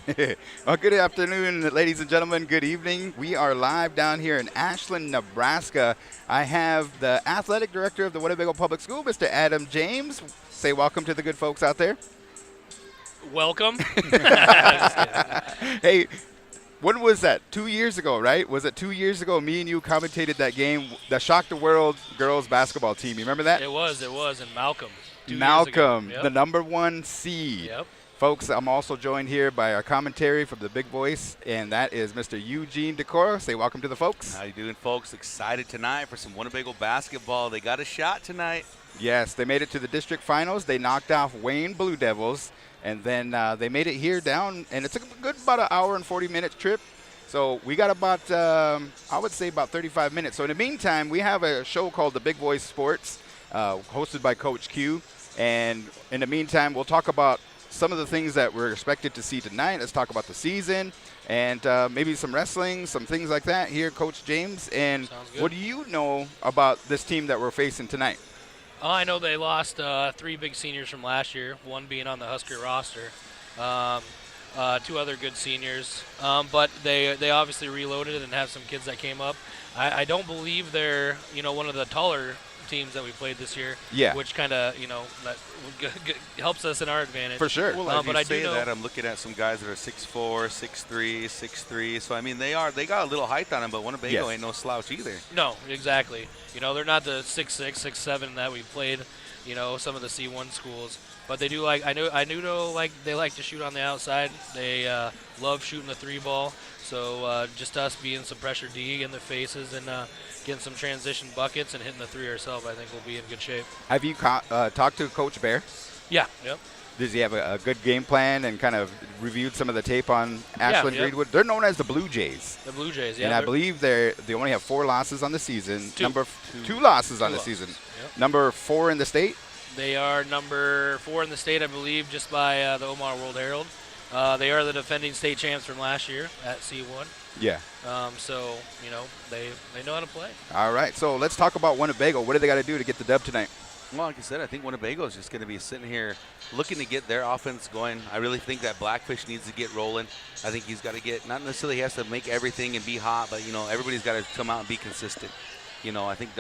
Well, good afternoon, ladies and gentlemen. Good evening. We are live down here in Ashland, Nebraska. I have the athletic director of the Winnebago Public School, Mr. Adam James. Say welcome to the good folks out there. Welcome. Hey, when was that? 2 years ago, right? Was it 2 years ago? Me and you commentated that game that shocked the world girls basketball team. You remember that? It was, and Malcolm. 2 years ago. Malcolm, Yep. the number one seed. Yep. Folks, I'm also joined here by our commentary from the big voice, and that is Mr. Eugene Decora. Say welcome to the folks. How you doing, folks? Excited tonight for some Winnebago basketball. They got a shot tonight. Yes, they made it to the district finals. They knocked off Wayne Blue Devils, and then they made it here down, and it took a good about an hour and 40-minute trip. So we got about, I would say about 35 minutes. So in the meantime, we have a show called The Big Voice Sports, hosted by Coach Q. And in the meantime, we'll talk about some of the things that we're expected to see tonight. Let's talk about the season and maybe some wrestling, some things like that here, Coach James. And what do you know about this team that we're facing tonight? Oh, I know they lost 3 big seniors from last year, one being on the Husker roster. 2 other good seniors, but they obviously reloaded and have some kids that came up. I don't believe they're one of the taller teams that we played this year. Yeah. Which kind of that helps us in our advantage. For sure. Well, as but you I say do know that, I'm looking at some guys that are 6'4", 6'3", 6'3". So I mean, they got a little height on them, but Winnebago ain't no slouch either. No, exactly. They're not the 6'6", 6'7" that we played. Some of the C1 schools. But they do like I do know like they like to shoot on the outside. They love shooting the 3 ball. So just us being some pressure D in the faces and getting some transition buckets and hitting the 3 ourselves, I think we'll be in good shape. Have you talked to Coach Bear? Yeah. Yep. Does he have a good game plan and kind of reviewed some of the tape on Ashland-Greenwood? They're known as the Blue Jays. The Blue Jays, yeah. And I believe they only have 4 losses on the season. 2. Two losses on the losses. season. Yep. Number 4 in the state. They are number 4 in the state, I believe, just by the Omaha World Herald. They are the defending state champs from last year at C1. Yeah. So, they know how to play. All right. So let's talk about Winnebago. What do they got to do to get the dub tonight? Well, like I said, I think Winnebago is just going to be sitting here looking to get their offense going. I really think that Blackfish needs to get rolling. I think he's got to get, not necessarily he has to make everything and be hot, but, everybody's got to come out and be consistent. I think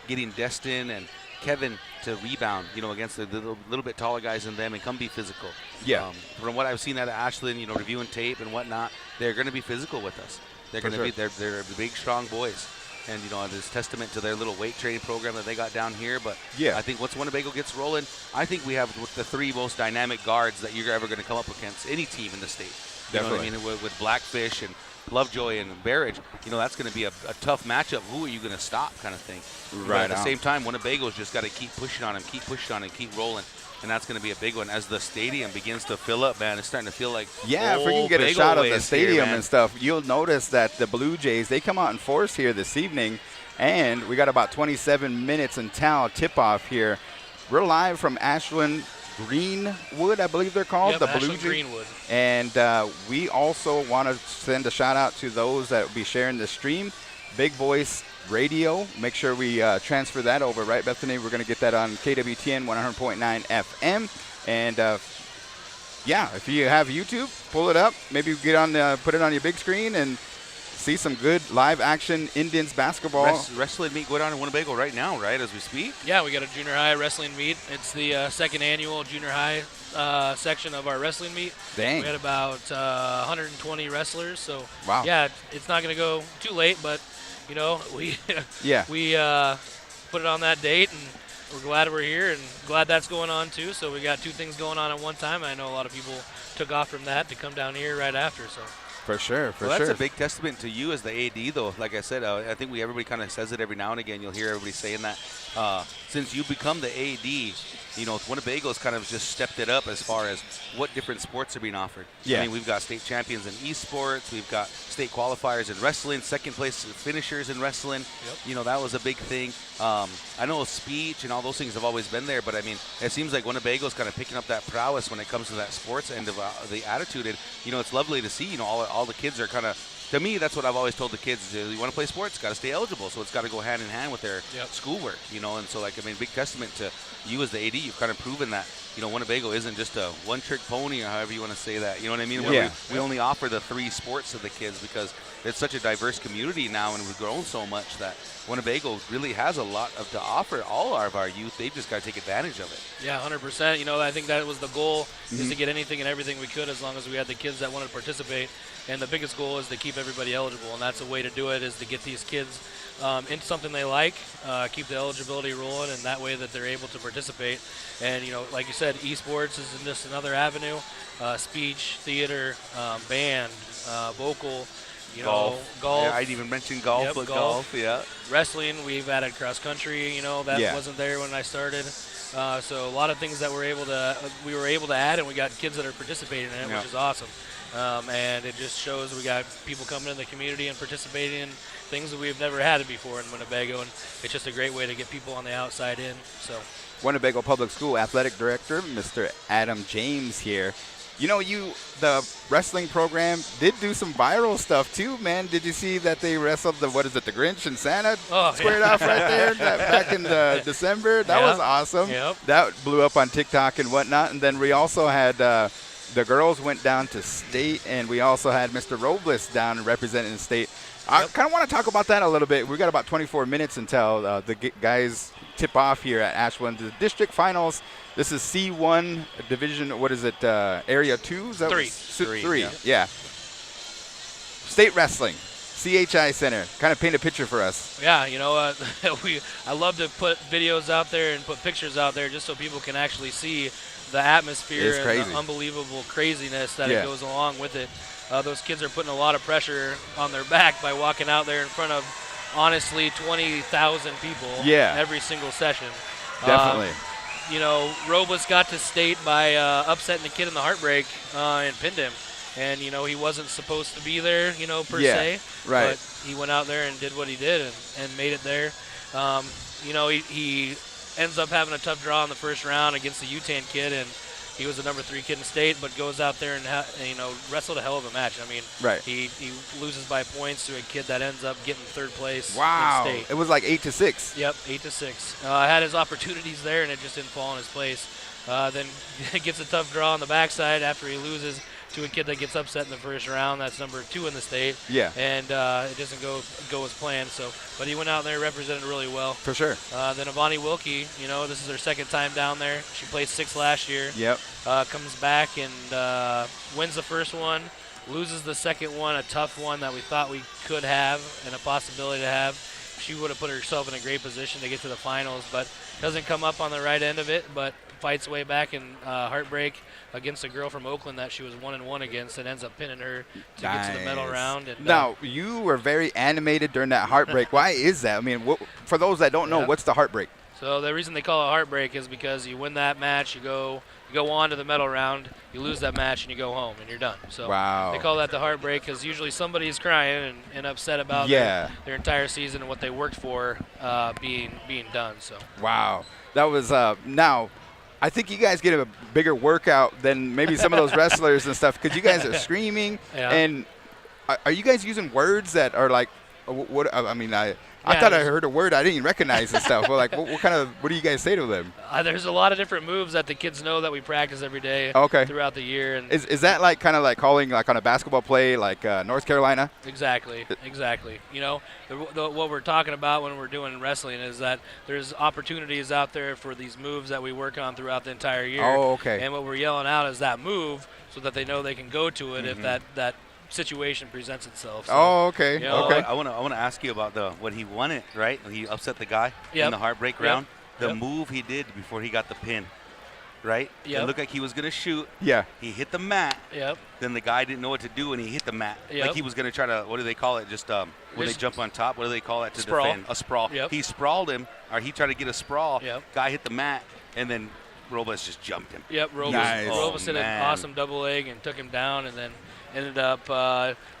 getting Destin and Kevin to rebound, against the little bit taller guys than them and come be physical. Yeah. From what I've seen out of Ashland, reviewing tape and whatnot, they're going to be physical with us. They're going to be, they're big, strong boys. And, it's testament to their little weight training program that they got down here. But yeah, I think once Winnebago gets rolling, I think we have the 3 most dynamic guards that you're ever going to come up against any team in the state. Definitely. You know what I mean? With Blackfish and Lovejoy and Barrage, that's going to be a tough matchup. Who are you going to stop kind of thing? Right. At the same time, Winnebago's just got to keep pushing on him, keep rolling. And that's going to be a big one. As the stadium begins to fill up, man, it's starting to feel like if we can get a shot of the stadium and stuff, you'll notice that the Blue Jays, they come out in force here this evening, and we got about 27 minutes until tip-off here. We're live from Ashland-Greenwood, I believe they're called. Yep, the Blue Jays. Ashland-Greenwood. And we also want to send a shout-out to those that will be sharing the stream. Big Voice Radio. Make sure we transfer that over, right, Bethany? We're going to get that on KWTN 100.9 FM. And, if you have YouTube, pull it up. Maybe get on put it on your big screen and see some good live action Indians basketball. Wrestling meet going on in Winnebago right now, right, as we speak? Yeah, we got a junior high wrestling meet. It's the second annual junior high section of our wrestling meet. Dang. We had about 120 wrestlers. So, wow. Yeah, it's not going to go too late, but we we put it on that date, and we're glad we're here and glad that's going on too. So we got 2 things going on at one time. I know a lot of people took off from that to come down here right after. So for sure, that's a big testament to you as the AD, though. Like I said, I think everybody kind of says it every now and again. You'll hear everybody saying that. Since you become the AD, Winnebago's kind of just stepped it up as far as what different sports are being offered. Yeah. I mean, we've got state champions in esports. We've got state qualifiers in wrestling, second place finishers in wrestling. Yep. That was a big thing. I know speech and all those things have always been there, but I mean, it seems like Winnebago's kind of picking up that prowess when it comes to that sports end of the attitude. And, it's lovely to see, all the kids are kind of to me, that's what I've always told the kids. Is you want to play sports, got to stay eligible. So it's got to go hand in hand with their schoolwork, And so, big testament to you as the AD. You've kind of proven that, Winnebago isn't just a one-trick pony or however you want to say that. You know what I mean? Yeah. We only offer the 3 sports to the kids because it's such a diverse community now, and we've grown so much that Winnebago really has a lot to offer all of our youth. They've just got to take advantage of it. Yeah, 100%. I think that was the goal, is to get anything and everything we could as long as we had the kids that wanted to participate. And the biggest goal is to keep everybody eligible, and that's a way to do it, is to get these kids into something they like, keep the eligibility rolling, and that way that they're able to participate. And, like you said, esports is just another avenue, speech, theater, band, vocal, golf. Yeah, I'd even mentioned golf, Yep, but golf. yeah. Wrestling, we've added cross country, that wasn't there when I started. So a lot of things that we were able to add, and we got kids that are participating in it, which is awesome. And it just shows we got people coming in the community and participating in things that we've never had before in Winnebago, and it's just a great way to get people on the outside in. So, Winnebago Public School Athletic Director, Mr. Adam James here. The wrestling program did do some viral stuff too, man. Did you see that they wrestled the Grinch and Santa squared off right there back in December? That was awesome. Yep. That blew up on TikTok and whatnot. And then we also had the girls went down to state, and we also had Mr. Robles down representing the state. I kind of want to talk about that a little bit. We got about 24 minutes until the guys tip off here at Ashland. The district finals. This is C1 division. What is it? Area 2? Is that 3. 3. Yeah. State wrestling. CHI Center. Kind of paint a picture for us. Yeah, I love to put videos out there and put pictures out there just so people can actually see the atmosphere and the unbelievable craziness that it goes along with it. Those kids are putting a lot of pressure on their back by walking out there in front of, honestly, 20,000 people every single session. Definitely. Robles got to state by upsetting the kid in the heartbreak and pinned him. And, he wasn't supposed to be there, per se. Right. But he went out there and did what he did and made it there. He ends up having a tough draw in the first round against the UTAN kid, and he was the number 3 kid in the state, but goes out there and wrestled a hell of a match. I mean, he loses by points to a kid that ends up getting 3rd place. Wow, in state. It was like 8-6. Yep, 8-6. Had his opportunities there, and it just didn't fall in his place. Then gets a tough draw on the backside after he loses to a kid that gets upset in the first round. That's number 2 in the state. Yeah. And it doesn't go as planned. So, but he went out there and represented really well. For sure. Then Avani Wilkie, this is her 2nd time down there. She placed 6th last year. Yep. Comes back and wins the first one, loses the second one, a tough one that we thought we could have and a possibility to have. She would have put herself in a great position to get to the finals, but doesn't come up on the right end of it, but fights way back in heartbreak against a girl from Oakland that she was 1-1 against, and ends up pinning her to get to the medal round. And now, you were very animated during that heartbreak. Why is that? I mean, for those that don't know, what's the heartbreak? So the reason they call it heartbreak is because you win that match, you go on to the medal round, you lose that match, and you go home, and you're done. So they call that the heartbreak because usually somebody's crying and upset about their entire season and what they worked for being done. So wow, that was now. I think you guys get a bigger workout than maybe some of those wrestlers and stuff because you guys are screaming. And are you guys using words that are like, what? I mean, I thought I heard a word I didn't even recognize and stuff. Well, like, what do you guys say to them? There's a lot of different moves that the kids know that we practice every day throughout the year. And is that like kind of like calling like on a basketball play like North Carolina? Exactly. What we're talking about when we're doing wrestling is that there's opportunities out there for these moves that we work on throughout the entire year. Oh, okay. And what we're yelling out is that move so that they know they can go to it if that situation presents itself. So, okay. I want to ask you about when he won it, right? He upset the guy in the heartbreak round. The move he did before he got the pin, right? It looked like he was going to shoot. Yeah. He hit the mat. Yep. Then the guy didn't know what to do, and he hit the mat. Yep. Like he was going to try to, what do they call it? Just when they jump on top, what do they call it to sprawl. defend? A sprawl. Yep. He sprawled him, or he tried to get a sprawl. Yep. Guy hit the mat, and then Robles just jumped him. Yep, Robles did an awesome double leg and took him down, and then ended up,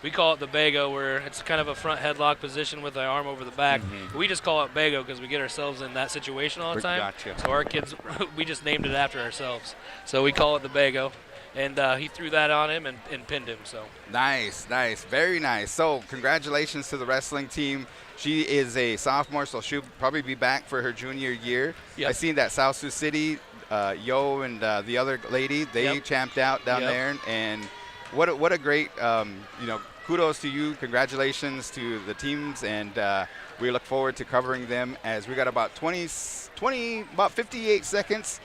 we call it the Bago, where it's kind of a front headlock position with the arm over the back. We just call it Bago because we get ourselves in that situation all the time. Gotcha. So our kids, we just named it after ourselves. So we call it the Bago. and he threw that on him and pinned him. So Nice, nice, very nice. So congratulations to the wrestling team. She is a sophomore, so she'll probably be back for her junior year. Yep. I seen that South Sioux City, Yo and the other lady, they champed out down there, and what a great, kudos to you, congratulations to the teams, and we look forward to covering them as we got about 58 seconds.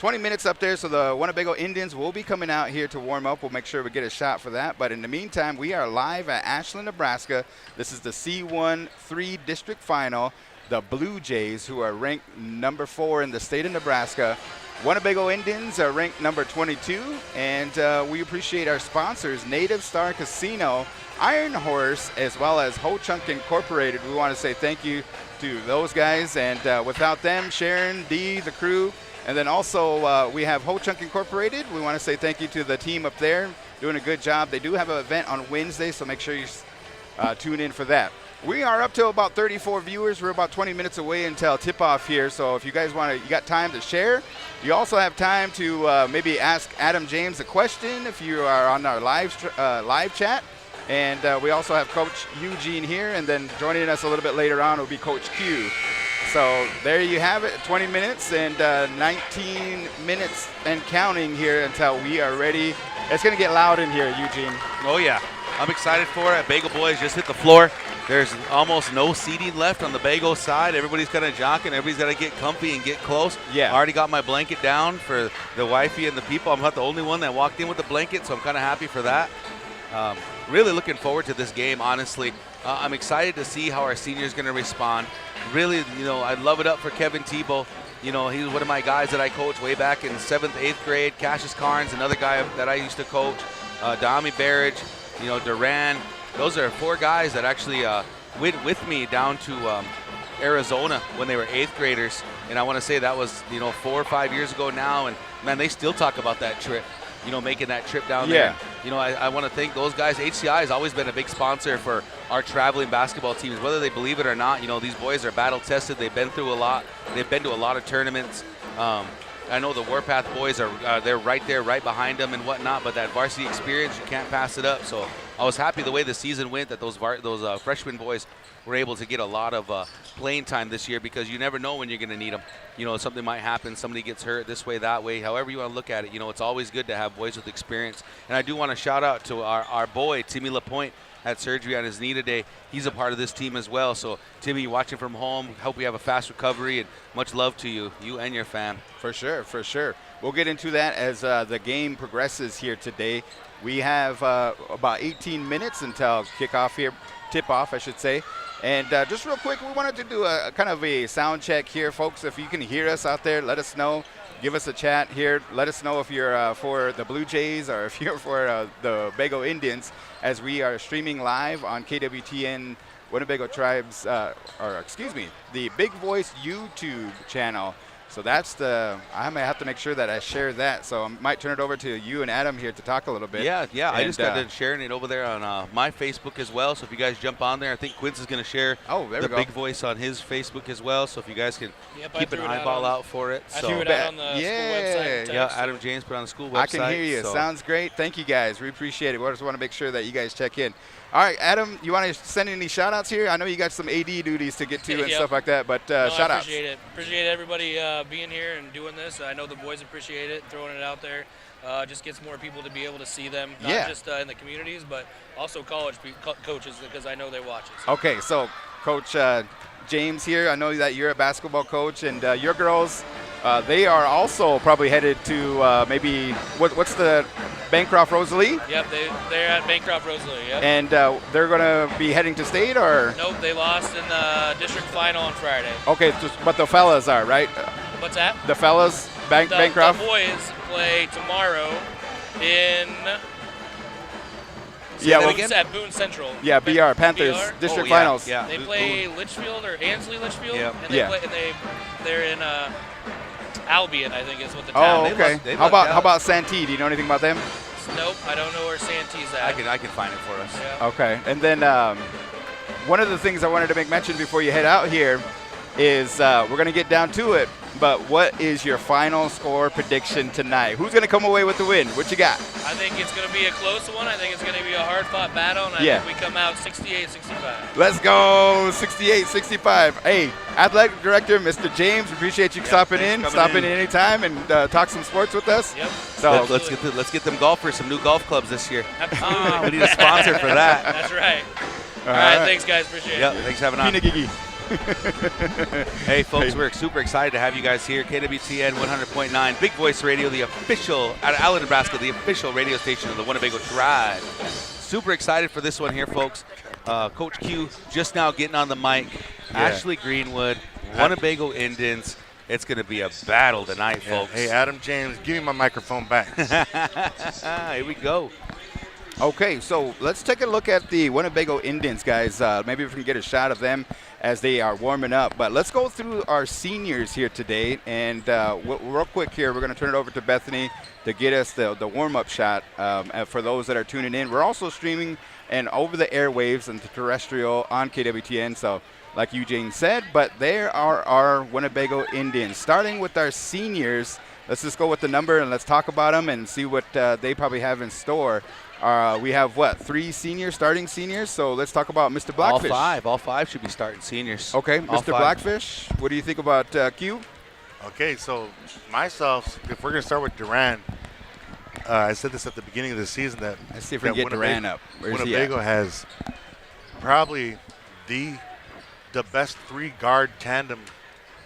20 minutes up there, so the Winnebago Indians will be coming out here to warm up. We'll make sure we get a shot for that. But in the meantime, we are live at Ashland, Nebraska. This is the C1 3 district final. The Blue Jays, who are ranked number 4 in the state of Nebraska. Winnebago Indians are ranked number 22. And we appreciate our sponsors, Native Star Casino, Iron Horse, as well as Ho Chunk Incorporated. We want to say thank you to those guys. And without them, Sharon, Dee, the crew, and then also we have Ho Chunk Incorporated. We want to say thank you to the team up there, doing a good job. They do have an event on Wednesday, so make sure you tune in for that. We are up to about 34 viewers. We're about 20 minutes away until tip-off here, so if you guys want to, you got time to share. You also have time to maybe ask Adam James a question if you are on our live chat. And we also have Coach Eugene here, and then joining us a little bit later on will be Coach Q. So there you have it, 20 minutes and 19 minutes and counting here until we are ready. It's going to get loud in here, Eugene. Oh, yeah. I'm excited for it. Bagel Boys just hit the floor. There's almost no seating left on the Bagel side. Everybody's kind of jockeying. Everybody's got to get comfy and get close. Yeah. I already got my blanket down for the wifey and the people. I'm not the only one that walked in with the blanket, so I'm kind of happy for that. Really looking forward to this game, honestly. I'm excited to see how our seniors going to respond. Really, I'd love it up for Kevin Tebow. He was one of my guys that I coached way back in 7th, 8th grade. Cassius Carnes, another guy that I used to coach. Dami Barrage, Duran. Those are 4 guys that actually went with me down to Arizona when they were 8th graders. And I want to say that was, 4 or 5 years ago now. And, man, they still talk about that trip. Making that trip down there. I want to thank those guys. HCI has always been a big sponsor for our traveling basketball teams. Whether they believe it or not, these boys are battle tested. They've been through a lot. They've been to a lot of tournaments. I know the Warpath boys are they're right there, right behind them and whatnot. But that varsity experience, you can't pass it up. So I was happy the way the season went, that those freshman boys were able to get a lot of playing time this year, because you never know when you're going to need them. Something might happen, somebody gets hurt this way, that way, however you want to look at it. It's always good to have boys with experience. And I do want to shout out to our boy, Timmy LaPointe, had surgery on his knee today. He's a part of this team as well. So, Timmy, watching from home, hope we have a fast recovery, and much love to you and your fam. For sure, for sure. We'll get into that as the game progresses here today. We have about 18 minutes until kickoff here, tip-off, I should say. And just real quick, we wanted to do a kind of a sound check here, folks. If you can hear us out there, let us know. Give us a chat here. Let us know if you're for the Blue Jays or if you're for the Bagel Indians, as we are streaming live on KWTN Winnebago Tribes, the Big Voice YouTube channel. So that's I might have to make sure that I share that. So I might turn it over to you and Adam here to talk a little bit. Yeah. And I just got to sharing it over there on my Facebook as well. So if you guys jump on there, I think Quince is going to share the Big Voice on his Facebook as well. So if you guys can keep an eyeball out for it. I threw it out on the school website. Yeah, Adam James put on the school website. I can hear you. Sounds great. Thank you, guys. We appreciate it. We just want to make sure that you guys check in. All right, Adam, you want to send any shout-outs here? I know you got some AD duties to get to and stuff like that, but shout-outs. I appreciate it. Appreciate everybody being here and doing this. I know the boys appreciate it, throwing it out there. Just gets more people to be able to see them, not just in the communities, but also college coaches, because I know they watch it. So. Okay, so Coach James here, I know that you're a basketball coach, and your girls, they are also probably headed to maybe, what's the Bancroft Rosalie? Yep, they're at Bancroft Rosalie, yep. And they're going to be heading to state, or? Nope, they lost in the district final on Friday. Okay, but the fellas are, right? What's that? The fellas, Bancroft? The boys play tomorrow in... at Boone Central. Yeah, BR, Panthers, BR? district finals. Yeah. They play Litchfield or Ansley Litchfield, and they're in Albion, I think is what the town. Oh, okay. How about Santee? Do you know anything about them? Nope, I don't know where Santee's at. I can find it for us. Yeah. Okay, and then one of the things I wanted to make mention before you head out here is we're going to get down to it, but what is your final score prediction tonight? Who's going to come away with the win? What you got? I think it's going to be a close one. I think it's going to be a hard-fought battle, and I think we come out 68-65. Let's go, 68-65. Hey, athletic director, Mr. James, appreciate you stopping in anytime and talk some sports with us. Yep. So let's get them golfers some new golf clubs this year. Absolutely. We need a sponsor for that. That's right. All right, thanks, guys. Appreciate it. Thanks for having on. Hey, folks, we're super excited to have you guys here. KWTN 100.9, Big Voice Radio, the official, out of Allen, Nebraska, the official radio station of the Winnebago Tribe. Super excited for this one here, folks. Coach Q just now getting on the mic. Yeah. Ashland-Greenwood, Winnebago Indians. It's going to be a battle tonight, folks. Hey, Adam James, give me my microphone back. Here we go. Okay, so let's take a look at the Winnebago Indians, guys. Maybe we can get a shot of them as they are warming up. But let's go through our seniors here today. And real quick here, we're going to turn it over to Bethany to get us the warm-up shot for those that are tuning in. We're also streaming and over the airwaves and the terrestrial on KWTN. So like Eugene said, but there are our Winnebago Indians. Starting with our seniors, let's just go with the number and let's talk about them and see what they probably have in store. We have, 3 seniors, starting seniors? So let's talk about Mr. Blackfish. All five should be starting seniors. Okay, Mr. Blackfish, what do you think about Q? Okay, so myself, if we're going to start with Duran, I said this at the beginning of the season that let's see if we can get Duran up. Where's Winnebago has probably the best 3-guard tandem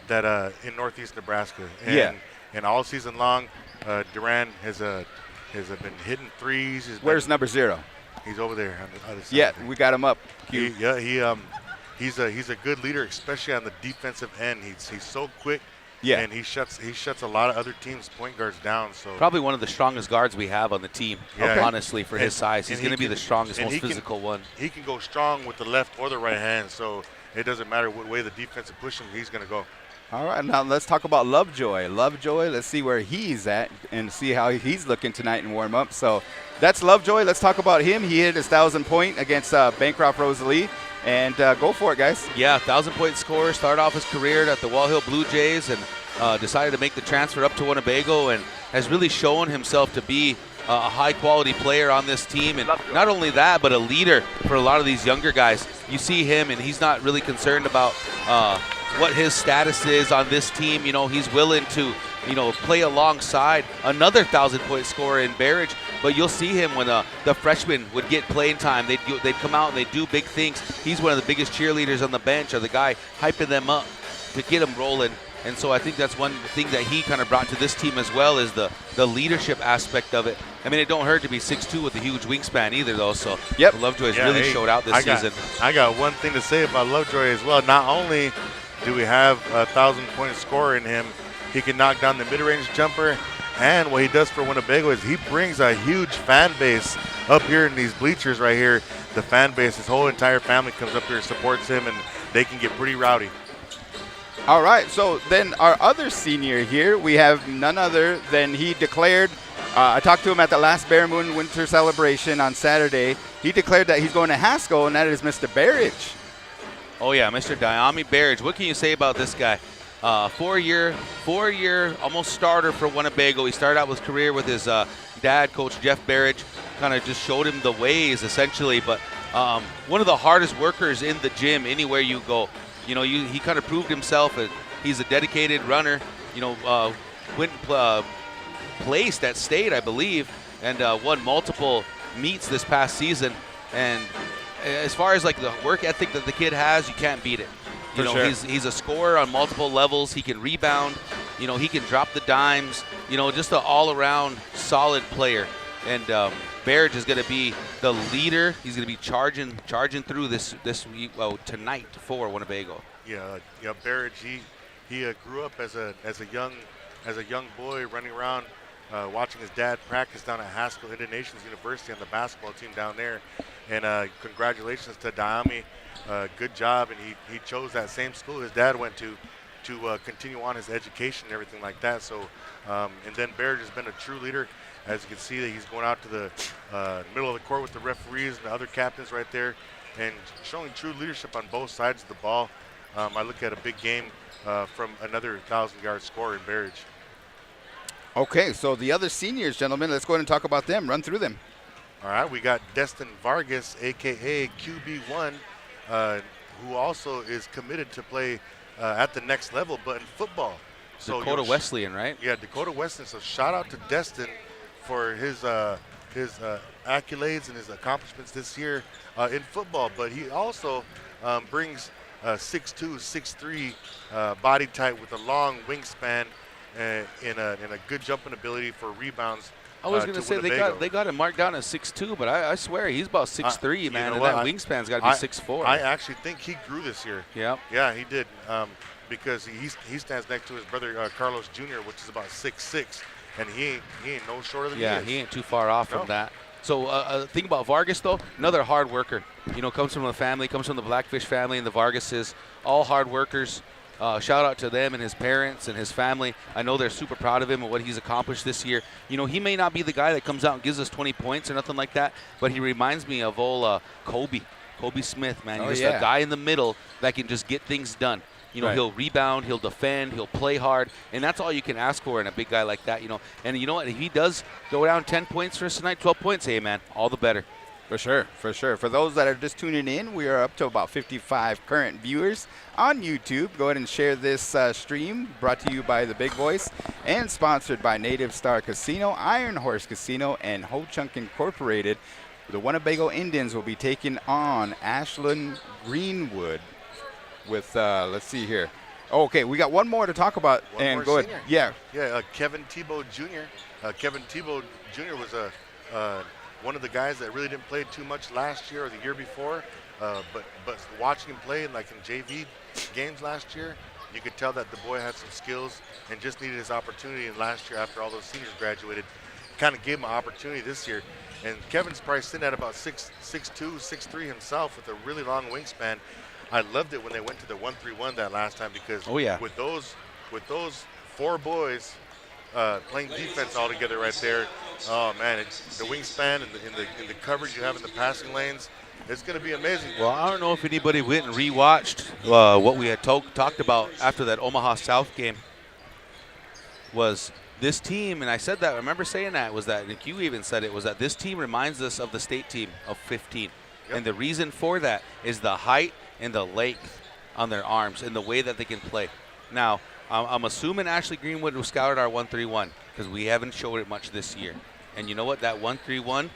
that in Northeast Nebraska. And all season long, Duran has been hitting threes. Where's number 0? He's over there on the other side. Yeah, we got him up. He's a good leader, especially on the defensive end. He's so quick. Yeah, and he shuts a lot of other teams' point guards down. So probably one of the strongest guards we have on the team. Yeah. Honestly, for his size, he's going to be the strongest, most physical one. He can go strong with the left or the right hand. So it doesn't matter what way the defense is pushing him, he's going to go. All right, now let's talk about Lovejoy. Lovejoy, let's see where he's at and see how he's looking tonight in warm-up. So that's Lovejoy. Let's talk about him. He hit his 1,000-point against Bancroft Rosalie. And go for it, guys. Yeah, 1,000-point scorer. Started off his career at the Wall Hill Blue Jays and decided to make the transfer up to Winnebago and has really shown himself to be a high-quality player on this team. And not only that, but a leader for a lot of these younger guys. You see him, and he's not really concerned about what his status is on this team. You know, he's willing to, play alongside another 1,000-point scorer in Barrage. But you'll see him when the freshmen would get playing time. They'd come out and they'd do big things. He's one of the biggest cheerleaders on the bench, or the guy hyping them up to get them rolling. And so I think that's one thing that he kind of brought to this team as well, is the leadership aspect of it. I mean, it don't hurt to be 6'2" with a huge wingspan either, though. So Lovejoy has really showed out this season. I got one thing to say about Lovejoy as well. Not only do we have a 1,000-point scorer in him, he can knock down the mid-range jumper. And what he does for Winnebago is he brings a huge fan base up here in these bleachers right here. The fan base, his whole entire family comes up here and supports him, and they can get pretty rowdy. All right, so then our other senior here, we have none other than he declared, I talked to him at the last Bear Moon Winter Celebration on Saturday. He declared that he's going to Haskell, and that is Mr. Barrage. Oh, yeah, Mr. Diami Barrage. What can you say about this guy? Four-year, almost starter for Winnebago. He started out his career with his dad, Coach Jeff Barrage, kind of just showed him the ways, essentially. But one of the hardest workers in the gym anywhere you go. He kind of proved himself. He's a dedicated runner. Went placed at state, I believe, and won multiple meets this past season. And as far as like the work ethic that the kid has, you can't beat it. He's a scorer on multiple levels. He can rebound. He can drop the dimes. Just an all-around solid player. And Barrage is going to be the leader. He's going to be charging through this tonight for Winnebago. Yeah, Barrage. He grew up as a young boy running around, watching his dad practice down at Haskell Indian Nations University on the basketball team down there. And congratulations to Diami. Good job, and he chose that same school his dad went to continue on his education and everything like that. So, and then Barrage has been a true leader. As you can see, that he's going out to the middle of the court with the referees and the other captains right there, and showing true leadership on both sides of the ball. I look at a big game from another 1,000-yard scorer in Barrage. Okay, so the other seniors, gentlemen, let's go ahead and talk about them. Run through them. All right, we got Destin Vargas, a.k.a. QB1, who also is committed to play at the next level, but in football. So Dakota Wesleyan, right? Yeah, Dakota Wesleyan. So shout out to Destin for his accolades and his accomplishments this year in football. But he also brings 6'2", 6'3", body type with a long wingspan and a good jumping ability for rebounds. I was going to say they got him marked down at 6'2", but I swear he's about 6'3", man, and that wingspan's got to be 6'4". I actually think he grew this year. Yeah. Yeah, he did. Because he stands next to his brother Carlos Jr., which is about 6'6", and he ain't no shorter than he is. Yeah, he ain't too far off from that. So thing about Vargas, though, another hard worker. You know, comes from the family, comes from the Blackfish family and the Vargases, all hard workers. Shout out to them and his parents and his family. I know they're super proud of him and what he's accomplished this year. You know, he may not be the guy that comes out and gives us 20 points or nothing like that, but he reminds me of old Kobe Smith, man. He's just a guy in the middle that can just get things done. You know, he'll rebound, he'll defend, he'll play hard, and that's all you can ask for in a big guy like that, you know. And you know what? If he does go down 10 points for us tonight, 12 points, hey, man, all the better. For sure, for sure. For those that are just tuning in, we are up to about 55 current viewers on YouTube. Go ahead and share this stream, brought to you by The Big Voice and sponsored by Native Star Casino, Iron Horse Casino, and Ho Chunk Incorporated. The Winnebago Indians will be taking on Ashland-Greenwood with, let's see here. Oh, okay, we got one more to talk about. One go senior. ahead. Yeah, Kevin Tebow Jr. Kevin Tebow Jr. was one of the guys that really didn't play too much last year or the year before, but watching him play like in JV games last year, you could tell that the boy had some skills and just needed his opportunity. And last year, after all those seniors graduated, kind of gave him an opportunity this year. And Kevin's probably sitting at about 6'2", 6'3" himself with a really long wingspan. I loved it when they went to the 1-3-1 that last time because with those four boys playing defense all together right there, oh man, the wingspan and the coverage you have in the passing lanes, it's going to be amazing. Well, I don't know if anybody went and rewatched what we had talked about after that Omaha South game. Was this team, and I said that, I remember saying that, was that, and you even said it, was that this team reminds us of the state team of 15. Yep. And the reason for that is the height and the length on their arms and the way that they can play. Now, I'm assuming Ashland-Greenwood was scouted our 1-3-1 because we haven't showed it much this year. And you know what? That 1-3-1,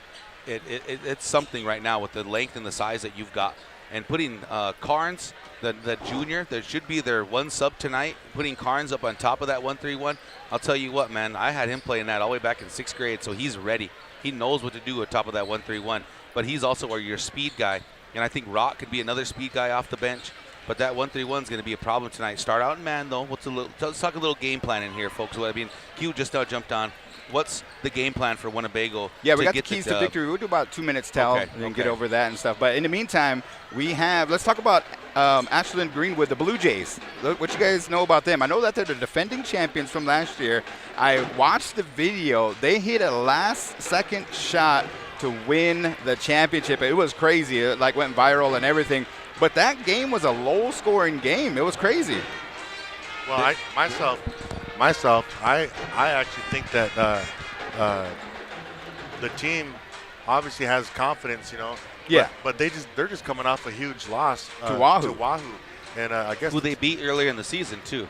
it's something right now with the length and the size that you've got. And putting Carnes, the junior, there should be their one sub tonight, putting Carnes up on top of that 1-3-1. I'll tell you what, man, I had him playing that all the way back in 6th grade, so he's ready. He knows what to do on top of that 1-3-1. But he's also your speed guy. And I think Rock could be another speed guy off the bench. But that 1-3-1 is going to be a problem tonight. Start out in man, though. Let's talk a little game plan in here, folks. I mean, Q just now jumped on. What's the game plan for Winnebago? Yeah, we got the keys to victory. We'll do about 2 minutes, Tal, and get over that and stuff. But in the meantime, let's talk about Ashland-Greenwood, the Blue Jays. What you guys know about them? I know that they're the defending champions from last year. I watched the video. They hit a last-second shot to win the championship. It was crazy. It went viral and everything. But that game was a low-scoring game. It was crazy. Well, I actually think that the team obviously has confidence, you know. Yeah. But they're just coming off a huge loss to Wahoo. And I guess who they beat earlier in the season too.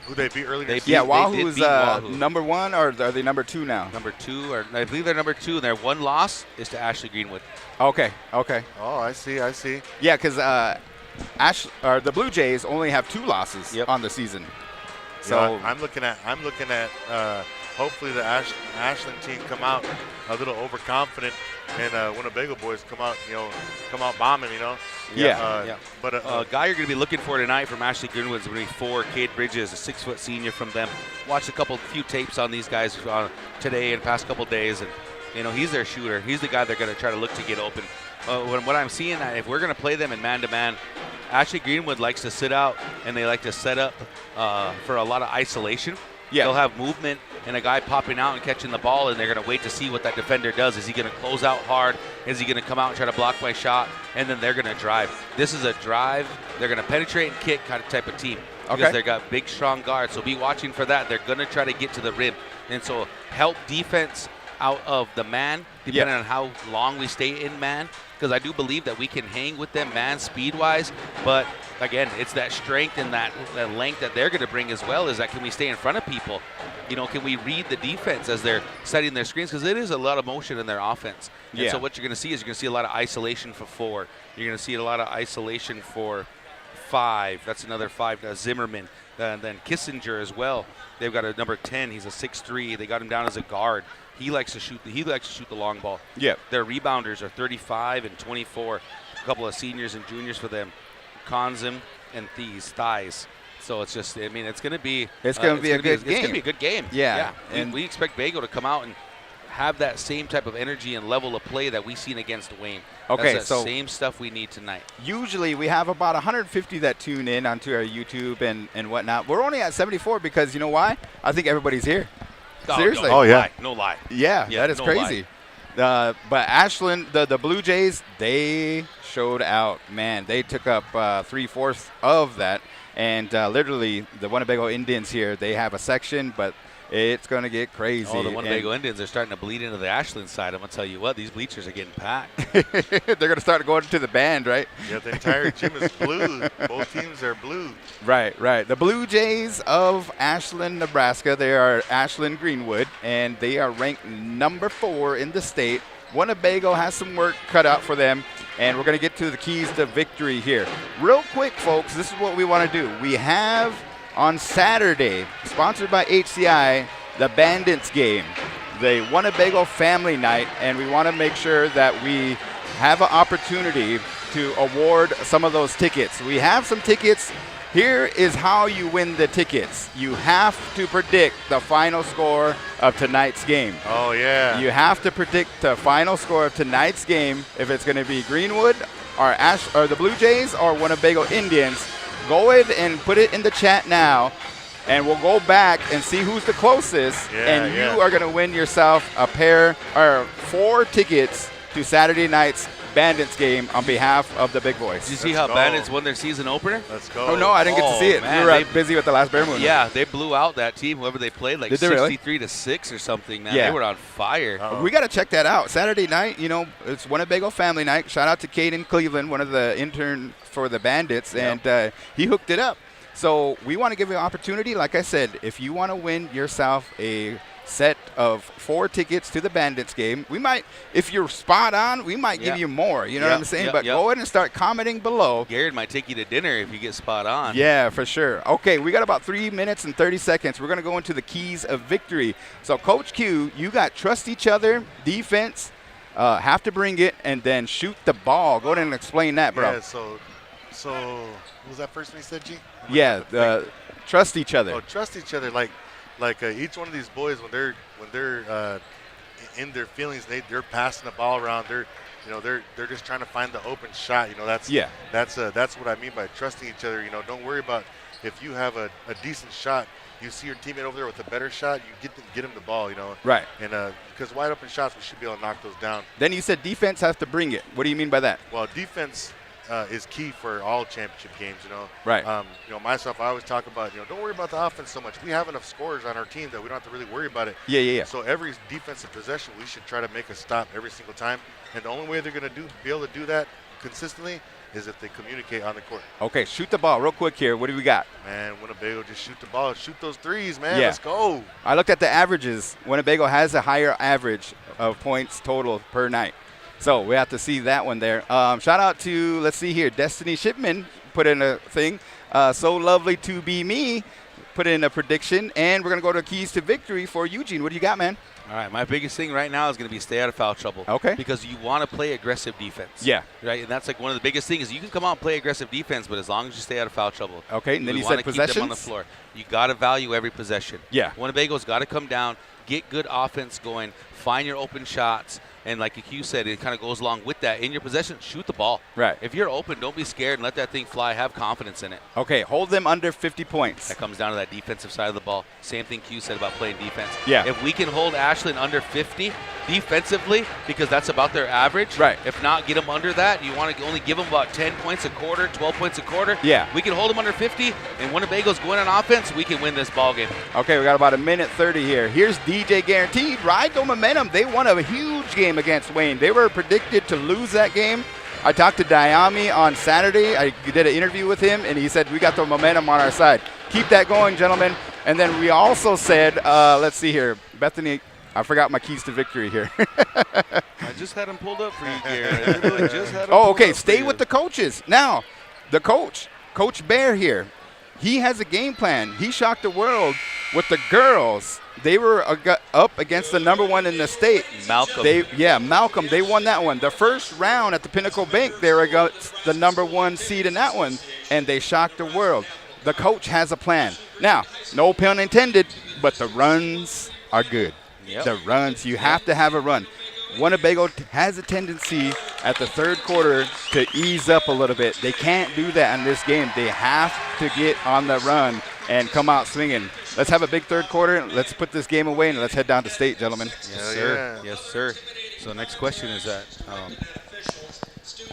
Who they beat earlier? Wahoo is number 1, or are they number 2 now? Number 2, or I believe they're number 2. And their one loss is to Ashland-Greenwood. Okay. Oh, I see. Yeah, because the Blue Jays only have 2 losses on the season. So I'm looking at hopefully the Ashland team come out a little overconfident, and Winnebago boys come out bombing, you know. But a guy you're going to be looking for tonight from Ashland-Greenwood is going to be 4, Cade Bridges, a 6-foot senior from them. Watched a few tapes on these guys today and past couple days, and you know he's their shooter. He's the guy they're going to try to look to get open. What I'm seeing, if we're going to play them in man-to-man, Ashland-Greenwood likes to sit out and they like to set up for a lot of isolation. Yeah. They'll have movement and a guy popping out and catching the ball, and they're going to wait to see what that defender does. Is he going to close out hard? Is he going to come out and try to block my shot? And then they're going to drive. This is a drive. They're going to penetrate and kick kind of type of team because they've got big, strong guards. So be watching for that. They're going to try to get to the rim. And so help defense out of the man, depending on how long we stay in man, because I do believe that we can hang with them man speed-wise, but again, it's that strength and that length that they're going to bring as well. Is that can we stay in front of people? You know, can we read the defense as they're setting their screens? Because it is a lot of motion in their offense. And so what you're going to see is you're going to see a lot of isolation for 4. You're going to see a lot of isolation for 5. That's another 5. Zimmerman. And then Kissinger as well. They've got a number 10. He's a 6'3". They got him down as a guard. He likes to shoot. He likes to shoot the long ball. Yeah. Their rebounders are 35 and 24. A couple of seniors and juniors for them. Konzim and Thies. So it's just, I mean, it's going to be. It's going to be a good game. It's going to be a good game. Yeah. And we expect Bago to come out and have that same type of energy and level of play that we've seen against Wayne. Okay, that's the same stuff we need tonight. Usually we have about 150 that tune in onto our YouTube and whatnot. We're only at 74 because you know why? I think everybody's here. Seriously. Oh, yeah. No lie. Yeah, that is crazy. But Ashland, the Blue Jays, they showed out. Man, they took up 3/4 of that. And literally, the Winnebago Indians here, they have a section, but it's going to get crazy. Oh, the Winnebago Indians are starting to bleed into the Ashland side. I'm going to tell you what, these bleachers are getting packed. They're going to start going to the band, right? Yeah, the entire gym is blue. Both teams are blue. Right. The Blue Jays of Ashland, Nebraska, they are Ashland-Greenwood, and they are ranked number 4 in the state. Winnebago has some work cut out for them, and we're going to get to the keys to victory here. Real quick, folks, this is what we want to do. We have on Saturday, sponsored by HCI, the Bandits game, the Winnebago Family Night, and we want to make sure that we have an opportunity to award some of those tickets. We have some tickets. Here is how you win the tickets. You have to predict the final score of tonight's game. Oh, yeah. You have to predict the final score of tonight's game, if it's going to be Greenwood or the Blue Jays or Winnebago Indians. Go ahead and put it in the chat now, and we'll go back and see who's the closest, and you are going to win yourself a pair or 4 tickets to Saturday night's Bandits game on behalf of the Big Boys. Did you see how Bandits won their season opener? Let's go. Oh, no, I didn't get to see it. Man, we were busy with the last Bear Moon. Yeah, they blew out that team, whoever they played, like 63-6 or something, man. Yeah. They were on fire. We got to check that out. Saturday night, you know, it's Winnebago Family Night. Shout out to Caden Cleveland, one of the interns for the Bandits, and he hooked it up. So we want to give you an opportunity. Like I said, if you want to win yourself a set of 4 tickets to the Bandits game, we might, if you're spot on, we might give you more. You know what I'm saying? But go ahead and start commenting below. Garrett might take you to dinner if you get spot on. Yeah, for sure. Okay, we got about 3 minutes and 30 seconds. We're going to go into the keys of victory. So, Coach Q, you got trust each other, defense, have to bring it, and then shoot the ball. Go ahead and explain that, bro. Yeah, so what was that first thing you said, G? Trust each other. Oh, trust each other. Like each one of these boys, when they're in their feelings, they're passing the ball around. They're just trying to find the open shot. You know, that's what I mean by trusting each other. You know, don't worry about if you have a decent shot. You see your teammate over there with a better shot, you get him the ball. You know, right? And because wide open shots, we should be able to knock those down. Then you said defense has to bring it. What do you mean by that? Well, defense is key for all championship games, you know. Right. Myself, I always talk about, don't worry about the offense so much. We have enough scorers on our team that we don't have to really worry about it. Yeah. So every defensive possession, we should try to make a stop every single time. And the only way they're going to be able to do that consistently is if they communicate on the court. Okay, shoot the ball real quick here. What do we got? Man, Winnebago, just shoot the ball. Shoot those threes, man. Let's go. I looked at the averages. Winnebago has a higher average of points total per night. So we have to see that one there. Shout out to, let's see here, Destiny Shipman put in a thing. So lovely to be me, put in a prediction. And we're going to go to keys to victory for Eugene. What do you got, man? All right, my biggest thing right now is going to be stay out of foul trouble. Okay. Because you want to play aggressive defense. Yeah. Right, and that's like one of the biggest things is you can come out and play aggressive defense, but as long as you stay out of foul trouble. Okay, and then you said possessions? Keep them on the floor. You got to value every possession. Yeah. Winnebago's got to come down, get good offense going, find your open shots, And like Q said, it kind of goes along with that. In your possession, shoot the ball. Right. If you're open, don't be scared and let that thing fly. Have confidence in it. Okay, hold them under 50 points. That comes down to that defensive side of the ball. Same thing Q said about playing defense. Yeah. If we can hold Ashland under 50 defensively, because that's about their average. Right. If not, get them under that. You want to only give them about 10 points a quarter, 12 points a quarter. Yeah. We can hold them under 50, and Winnebago's going on offense, we can win this ball game. Okay, we got about a minute 30 here. Here's DJ Guaranteed. Ride the momentum. They won a huge game against Wayne. They were predicted to lose that game. I talked to Diami on Saturday. I did an interview with him, and he said, we got the momentum on our side. Keep that going, gentlemen. And then we also said, let's see here. Bethany, I forgot my keys to victory here. I just had them pulled up for you, Garrett. I really just had them Oh, pulled okay. up Stay for with you. the coaches. Now, the coach, Coach Bear here, he has a game plan. He shocked the world with the girls. They were up against the number one in the state. Malcolm. Malcolm. They won that one. The first round at the Pinnacle Bank, they were against the number one seed in that one, and they shocked the world. The coach has a plan. Now, no pun intended, but the runs are good. Yep. The runs, you have to have a run. Winnebago has a tendency at the third quarter to ease up a little bit. They can't do that in this game. They have to get on the run and come out swinging. Let's have a big third quarter. Let's put this game away, and let's head down to state, gentlemen. Yes, sir. Yes, sir. So next question is that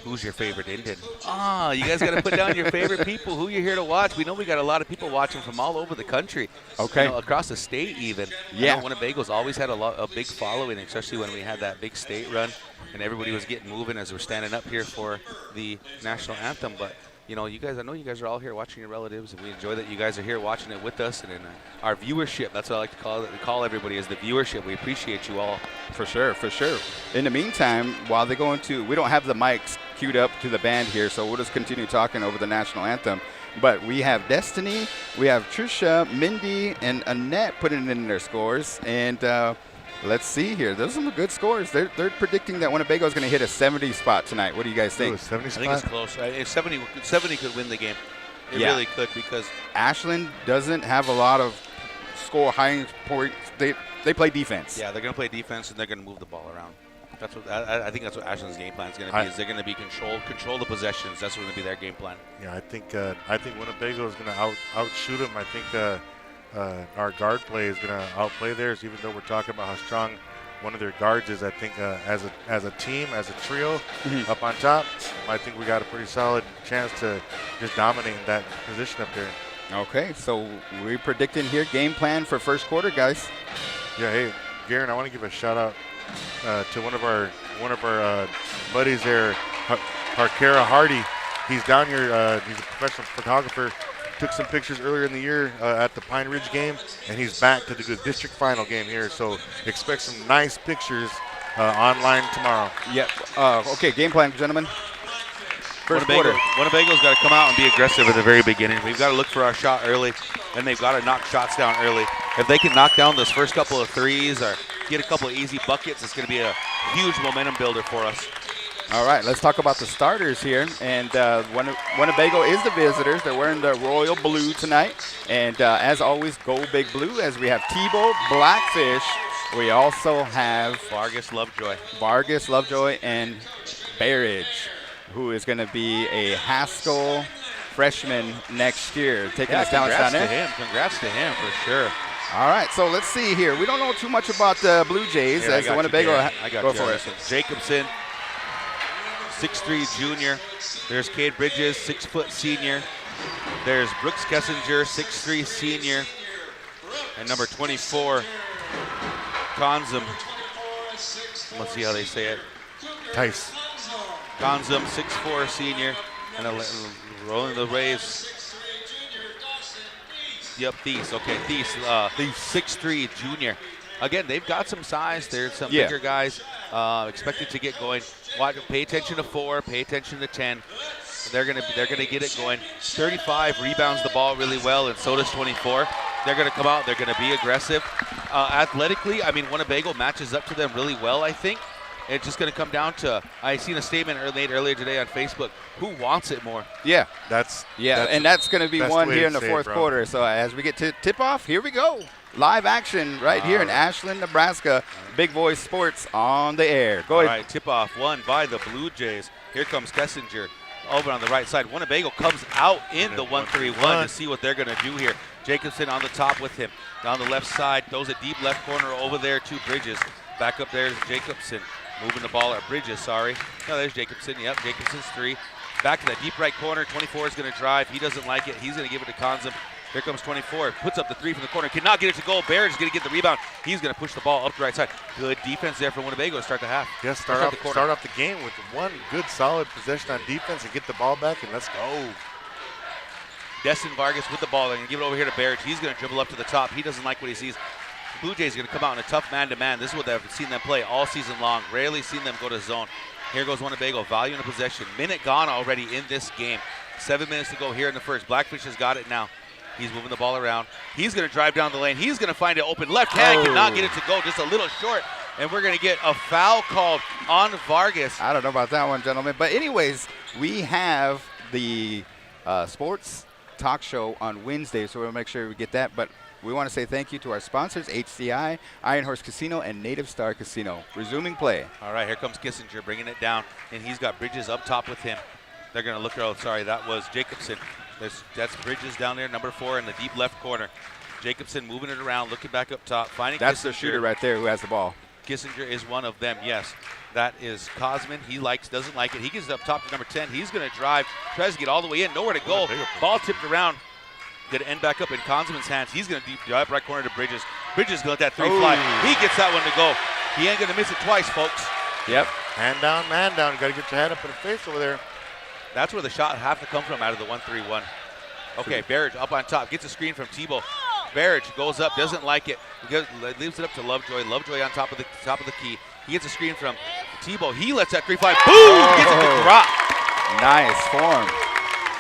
who's your favorite Indian? You guys got to put down your favorite people. Who you're here to watch? We know we got a lot of people watching from all over the country. Okay. Across the state even. Yeah. I know Winnebago's always had a big following, especially when we had that big state run and everybody was getting moving as we're standing up here for the national anthem. But you know, I know you guys are all here watching your relatives, and we enjoy that you guys are here watching it with us. And in our viewership, that's what I like to call everybody, is the viewership. We appreciate you all. For sure, for sure. In the meantime, while they go into, we don't have the mics queued up to the band here, so we'll just continue talking over the national anthem. But we have Destiny, we have Trisha, Mindy, and Annette putting in their scores. And let's see here. Those are some good scores. They're predicting that Winnebago is going to hit a 70 spot tonight. What do you guys think? 70 I spot? think it's close. If 70 could win the game. It Yeah. really could, because Ashland doesn't have a lot of score high points. They play defense. yeah, they're going to play defense and they're going to move the ball around. That's what I think. That's what Ashland's game plan is going to be. Is they're going to be control the possessions. That's going to be their game plan. Yeah, I think Winnebago is going to outshoot them. I think our guard play is going to outplay theirs, even though we're talking about how strong one of their guards is. I think as a team, as a trio up on top, I think we got a pretty solid chance to just dominate that position up there. Okay, so we're predicting here game plan for first quarter, guys. Yeah, hey, Garen, I want to give a shout out to one of our buddies there, Harkara Hardy. He's down here. He's a professional photographer. Took some pictures earlier in the year at the Pine Ridge game, and he's back to the district final game here. So expect some nice pictures online tomorrow. Yep. Okay, game plan, gentlemen. First quarter. Winnebago's got to come out and be aggressive at the very beginning. We've got to look for our shot early, and they've got to knock shots down early. If they can knock down those first couple of threes or get a couple of easy buckets, it's going to be a huge momentum builder for us. All right, let's talk about the starters here. And Winnebago is the visitors. They're wearing the royal blue tonight. And as always, go big blue, as we have Tebow, Blackfish. We also have Vargas Lovejoy, and Barrage, who is going to be a Haskell freshman next year, taking his talents down there. Congrats to him for sure. All right, so let's see here. We don't know too much about the Blue Jays as the Winnebago. Go for it. Jacobson, 6'3" junior. There's Cade Bridges, 6' senior. There's Brooks Kessinger, 6'3" senior. And number 24, Konzum. Let's see how they say it. Tice. Konzum, 6'4" senior. And rolling the Rays. Yep, Thies. Okay, Thies, 6'3" junior. Again, they've got some size. There's some bigger guys expected to get going. Pay attention to 4. Pay attention to 10. They're gonna get it going. 35 rebounds the ball really well, and so does 24. They're gonna come out. They're gonna be aggressive. Athletically, I mean, Winnebago matches up to them really well, I think. It's just going to come down to, I seen a statement made earlier today on Facebook, who wants it more? Yeah. That's and that's going to be one the way here to in the say it, fourth bro. quarter. So as we get to tip-off, here we go. live action right here in Ashland, Nebraska. Big Voice Sports on the air. Go All ahead. right, tip-off won by the Blue Jays. Here comes Kessinger over on the right side. Winnebago comes out in the 1-3-1 to see what they're going to do here. Jacobson on the top with him. Down the left side, throws a deep left corner over there to Bridges. Back up there is Jacobson. Moving the ball at Bridges, sorry. No, there's Jacobson. Yep, Jacobson's 3. Back to that deep right corner. 24 is going to drive. He doesn't like it. He's going to give it to Konzum. Here comes 24. Puts up the 3 from the corner. Cannot get it to goal. Barrett is going to get the rebound. He's going to push the ball up the right side. Good defense there for Winnebago to start the half. Yeah, start off the game with one good solid possession on defense and get the ball back, and let's go. Destin Vargas with the ball. They're going to give it over here to Barrett. He's going to dribble up to the top. He doesn't like what he sees. Blue Jays are going to come out in a tough man-to-man. This is what I've seen them play all season long. Rarely seen them go to zone. Here goes Winnebago, value in the possession. Minute gone already in this game. 7 minutes to go here in the first. Blackfish has got it now. He's moving the ball around. He's going to drive down the lane. He's going to find it open. Left hand cannot get it to go. Just a little short. And we're going to get a foul called on Vargas. I don't know about that one, gentlemen. But anyways, we have the sports talk show on Wednesday, so we'll make sure we get that. But we want to say thank you to our sponsors, HCI, Iron Horse Casino, and Native Star Casino. Resuming play. All right, here comes Kissinger bringing it down, and he's got Bridges up top with him. They're going to look, oh, sorry, that was Jacobson. That's Bridges down there, number 4 in the deep left corner. Jacobson moving it around, looking back up top, finding That's Kissinger. the shooter right there who has the ball. Kissinger is one of them, yes. That is Cosman. He doesn't like it. He gets up top to number 10. He's going to drive, tries to get all the way in, nowhere to go. Ball tipped around. Going to end back up in Konsman's hands. He's going to deep drive right corner to Bridges. Bridges going to let that 3 fly. He gets that one to go. He ain't going to miss it twice, folks. Yep. Hand down, man down. You got to get your head up in the face over there. That's where the shot have to come from out of the 1-3-1. Okay, Barrage up on top. Gets a screen from Tebow. Barrage goes up, doesn't like it. Leaves it up to Lovejoy. Lovejoy on top of the key. He gets a screen from Tebow. He lets that 3 fly. Boom! Gets it to drop. Nice form.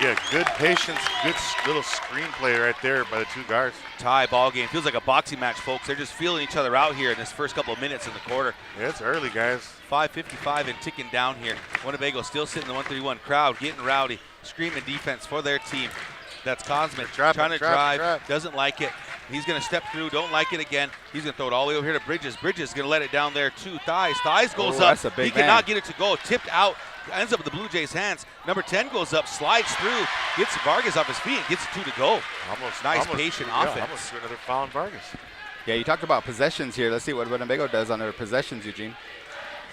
Yeah, good patience, good little screenplay right there by the 2 guards. Tie ball game. Feels like a boxing match, folks. They're just feeling each other out here in this first couple of minutes in the quarter. Yeah, it's early, guys. 5:55 and ticking down here. Winnebago still sitting in the 1-3-1. Crowd getting rowdy, screaming defense for their team. That's Cosman trying to drive, doesn't like it. He's going to step through, don't like it again. He's going to throw it all the way over here to Bridges. Bridges is going to let it down there to Thies. Thies goes up. That's a big he cannot get it to go. Tipped out. Ends up with the Blue Jays' hands. Number 10 goes up, slides through, gets Vargas off his feet, and gets 2 to go. Nice patient offense. Almost another foul on Vargas. Yeah, you talked about possessions here. Let's see what Winnebago does on their possessions, Eugene.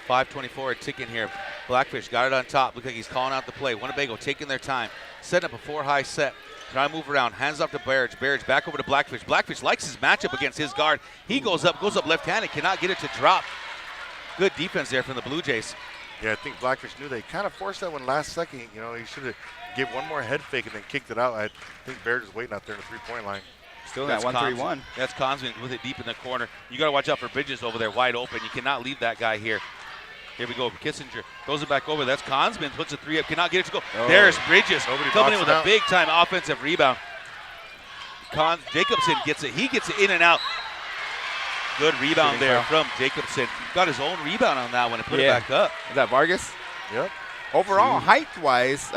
5:24 ticking here. Blackfish got it on top. Looks like he's calling out the play. Winnebago taking their time. Setting up a 4-high set. Trying to move around. Hands off to Barrage. Barrage back over to Blackfish. Blackfish likes his matchup against his guard. He goes up left-handed. Cannot get it to drop. Good defense there from the Blue Jays. Yeah, I think Blackfish knew they kind of forced that one last second. You know, he should have gave one more head fake and then kicked it out. I think Barrage is waiting out there in the 3-point line. Still in that 1-3-1. That's Consman with it deep in the corner. You got to watch out for Bridges over there wide open. You cannot leave that guy here. Here we go. Kissinger throws it back over. That's Consman. Puts a 3 up. Cannot get it to go. There's Bridges coming in with a big-time offensive rebound. Jacobson gets it. He gets it in and out. Good rebound there from Jacobson. Got his own rebound on that one and put it back up. Is that Vargas? Yep. Overall, height-wise,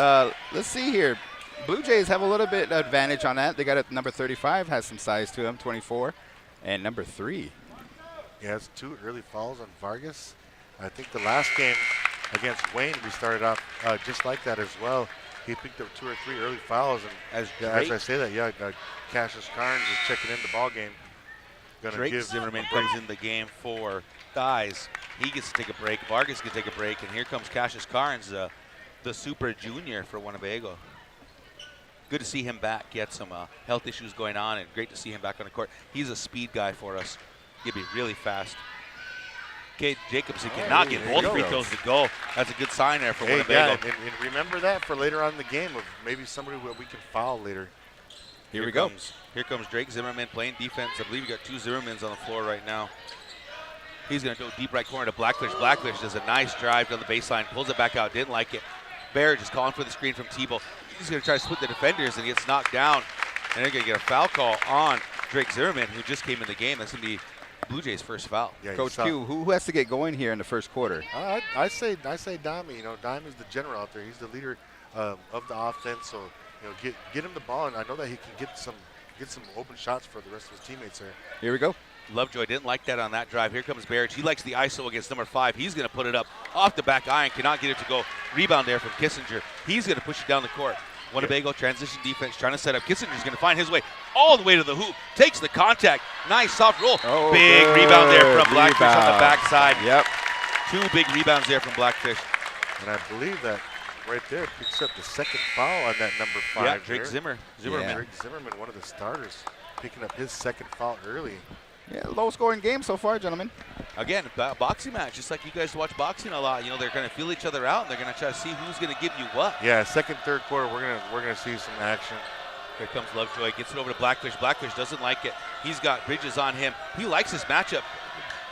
let's see here. Blue Jays have a little bit advantage on that. They got it. Number 35 has some size to him, 24, and number 3. Yeah, it's 2 early fouls on Vargas. I think the last game against Wayne, we started off just like that as well. He picked up 2 or 3 early fouls, and as I say that, Cassius Carnes is checking in the ball game. Drake Zimmerman comes in the game for Thies. He gets to take a break. Vargas can take a break, and here comes Cassius Carnes, the super junior for Winnebago. Good to see him back. He had some health issues going on, and great to see him back on the court. He's a speed guy for us. He'll be really fast. Okay, Jacobson cannot get both free throws to go. That's a good sign there for Winnebago. Yeah, and remember that for later on in the game of maybe somebody who we can foul later. Here we go. Here comes Drake Zimmerman playing defense. I believe you got 2 Zimmermans on the floor right now. He's going to go deep right corner to Blackfish. Blackfish does a nice drive down the baseline, pulls it back out, didn't like it. Barrage is calling for the screen from Tebow. He's going to try to split the defenders and gets knocked down. And they're going to get a foul call on Drake Zimmerman, who just came in the game. That's going to be Blue Jays' first foul. Yeah, Coach Q, who has to get going here in the first quarter? I say Dami. You know, Dami is the general out there. He's the leader of the offense. So, you know, get him the ball, and I know that he can get some get some open shots for the rest of his teammates there. Here we go. Lovejoy didn't like that on that drive. Here comes Barrage. He likes the ISO against number 5. He's going to put it up off the back iron. Cannot get it to go. Rebound there from Kissinger. He's going to push it down the court. Winnebago transition defense trying to set up. Kissinger's going to find his way all the way to the hoop. Takes the contact. Nice soft roll. Oh, big good rebound there from Blackfish on the rebound. backside. Yep. 2 big rebounds there from Blackfish. And I believe that right there picks up the second foul on that number 5. Yeah, Drake there. Zimmerman. Yeah. Drake Zimmerman, one of the starters, picking up his second foul early. Yeah, low-scoring game so far, gentlemen. Again, boxing match, just like you guys watch boxing a lot. You know, they're going to feel each other out, and they're going to try to see who's going to give you what. Yeah, second, third quarter, we're gonna see some action. Here comes Lovejoy, gets it over to Blackfish. Blackfish doesn't like it. He's got Bridges on him. He likes his matchup.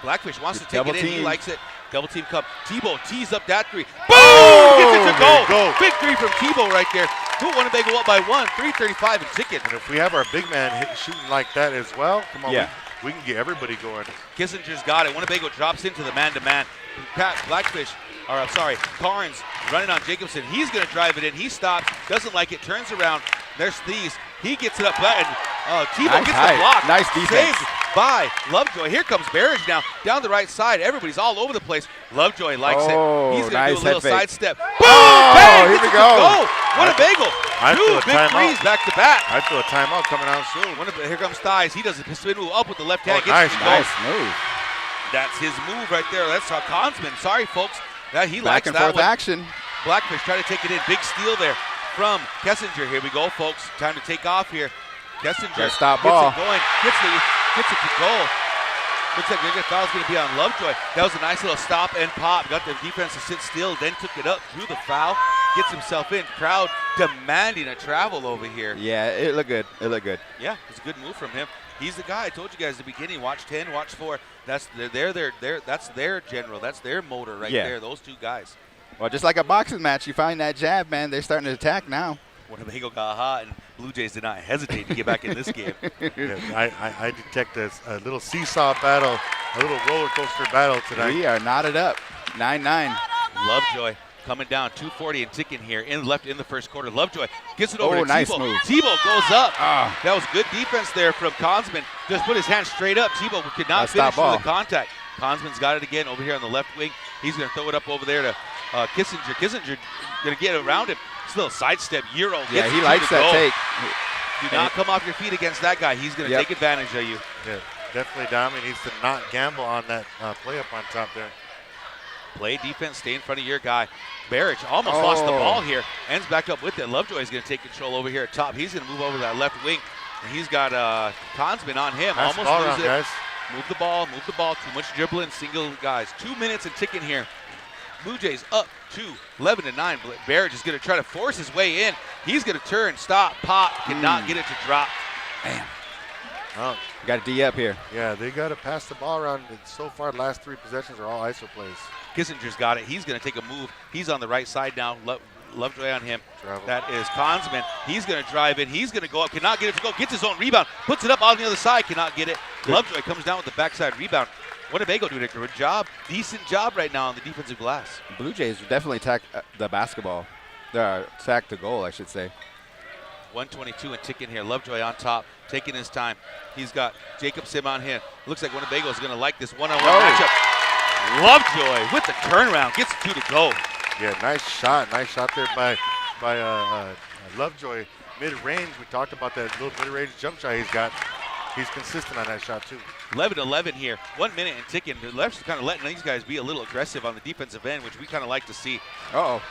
Blackfish wants to take Double it in. He team. likes it. Double team come. Tebow tees up that 3. Boom! Oh, Gets it to there go. you go. Big 3 from Tebow right there. Put Winnebago up by 1. 3:35 and ticking. And if we have our big man shooting like that as well, come on, Yeah. we can get everybody going. Kissinger's got it. Winnebago drops into the man-to-man. Carnes running on Jacobson. He's going to drive it in. He stopped, doesn't like it, turns around. There's Thies. He gets it up, and Tebow Nice gets height. the block. Nice defense. Saved by Lovejoy. Here comes Barrage now, down the right side. Everybody's all over the place. Lovejoy likes Oh, it. He's going to nice do a little head fake. sidestep. Boom! Oh, Bang! here Gets we it to go. Winnebago. I feel 2 a big timeout. threes back to back. I feel a timeout coming out soon. Here comes Thies. He does a spin move up with the left hand. Oh, Gets it to go. Nice move. That's his move right there. That's how Consman. Sorry, folks. He Back likes and that forth one. action. Blackfish trying to take it in. Big steal there from Kessinger. Here we go, folks. Time to take off here. Kessinger Gotta stop gets ball. it going. Gets it to goal. Looks like the foul's going to be on Lovejoy. That was a nice little stop and pop. Got the defense to sit still, then took it up, drew the foul, gets himself in. Crowd demanding a travel over here. Yeah, it looked good. It looked good. Yeah, it's a good move from him. He's the guy. I told you guys at the beginning. Watch 10, watch 4. That's their general. That's their motor right Yeah. there. Those 2 guys. Well, just like a boxing match, you find that jab, man. They're starting to attack now. Winnebago got hot, and Blue Jays did not hesitate to get back in this game. Yeah, I detect a little seesaw battle, a little roller coaster battle tonight. We are knotted up. 9-9. Lovejoy coming down, 2:40 and ticking here in the first quarter. Lovejoy gets it over Oh, to nice Tebow. move. Tebow goes up. Ah. That was good defense there from Consman. Just put his hand straight up. Tebow could not That's stop finish with ball. the contact. Consman's got it again over here on the left wing. He's going to throw it up over there to Kissinger. Kissinger going to get around him. It's a little sidestep. Euro gets Yeah, it he to likes the that goal. take. Do not come off your feet against that guy. He's going to Yep. take advantage of you. Yeah, definitely Dami needs to not gamble on that play up on top there. Play defense, stay in front of your guy. Barrage almost lost the Oh. ball here. Ends back up with it. Lovejoy is going to take control over here at top. He's going to move over to that left wing. And he's got Consman on him. Pass the Almost ball lose around, it. guys. Move the ball. Too much dribbling, single guys. 2 minutes and ticking here. Blue Jays up to 11-9. Barrage is going to try to force his way in. He's going to turn, stop, pop. Cannot get it to drop. Damn. Oh, Got a D up here. yeah, they got to pass the ball around. And so far, the last 3 possessions are all ISO plays. Kissinger's got it. He's going to take a move. He's on the right side now. Lovejoy on him. Travel. That is Consman. He's going to drive in. He's going to go up. Cannot get it to go. Gets his own rebound. Puts it up on the other side. Cannot get it. Lovejoy comes down with the backside rebound. Winnebago doing a good job. Decent job right now on the defensive glass. Blue Jays definitely attack the basketball. Attack the goal, I should say. 122 and ticking here. Lovejoy on top, taking his time. He's got Jacobson on him. Looks like Winnebago is going to like this one-on-one matchup. Lovejoy with the turnaround. Gets 2 to go. Yeah, nice shot. Nice shot there by Lovejoy. Mid-range, we talked about that little mid-range jump shot he's got. He's consistent on that shot, too. 11-11 here. 1 minute and ticking. The left's kind of letting these guys be a little aggressive on the defensive end, which we kind of like to see. Uh-oh.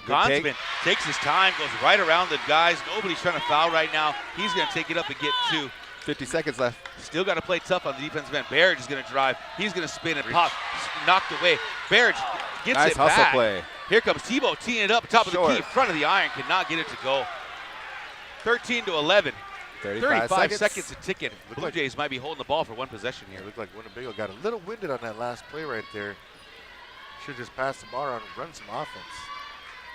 Good take. Consman takes his time, goes right around the guys. Nobody's trying to foul right now. He's going to take it up and get 2. 50 seconds left. Still got to play tough on the defensive end. Barrage is going to drive. He's going to spin and pop. Knocked away. Barrage gets Nice it hustle back. play. Here comes Tebow teeing it up, top of the Short. key, front of the iron. Cannot get it to go. 13-11. 35 seconds and ticking. The Blue like- Jays might be holding the ball for one possession here. It looked like Winnebago got a little winded on that last play right there. Should just pass the ball around and run some offense.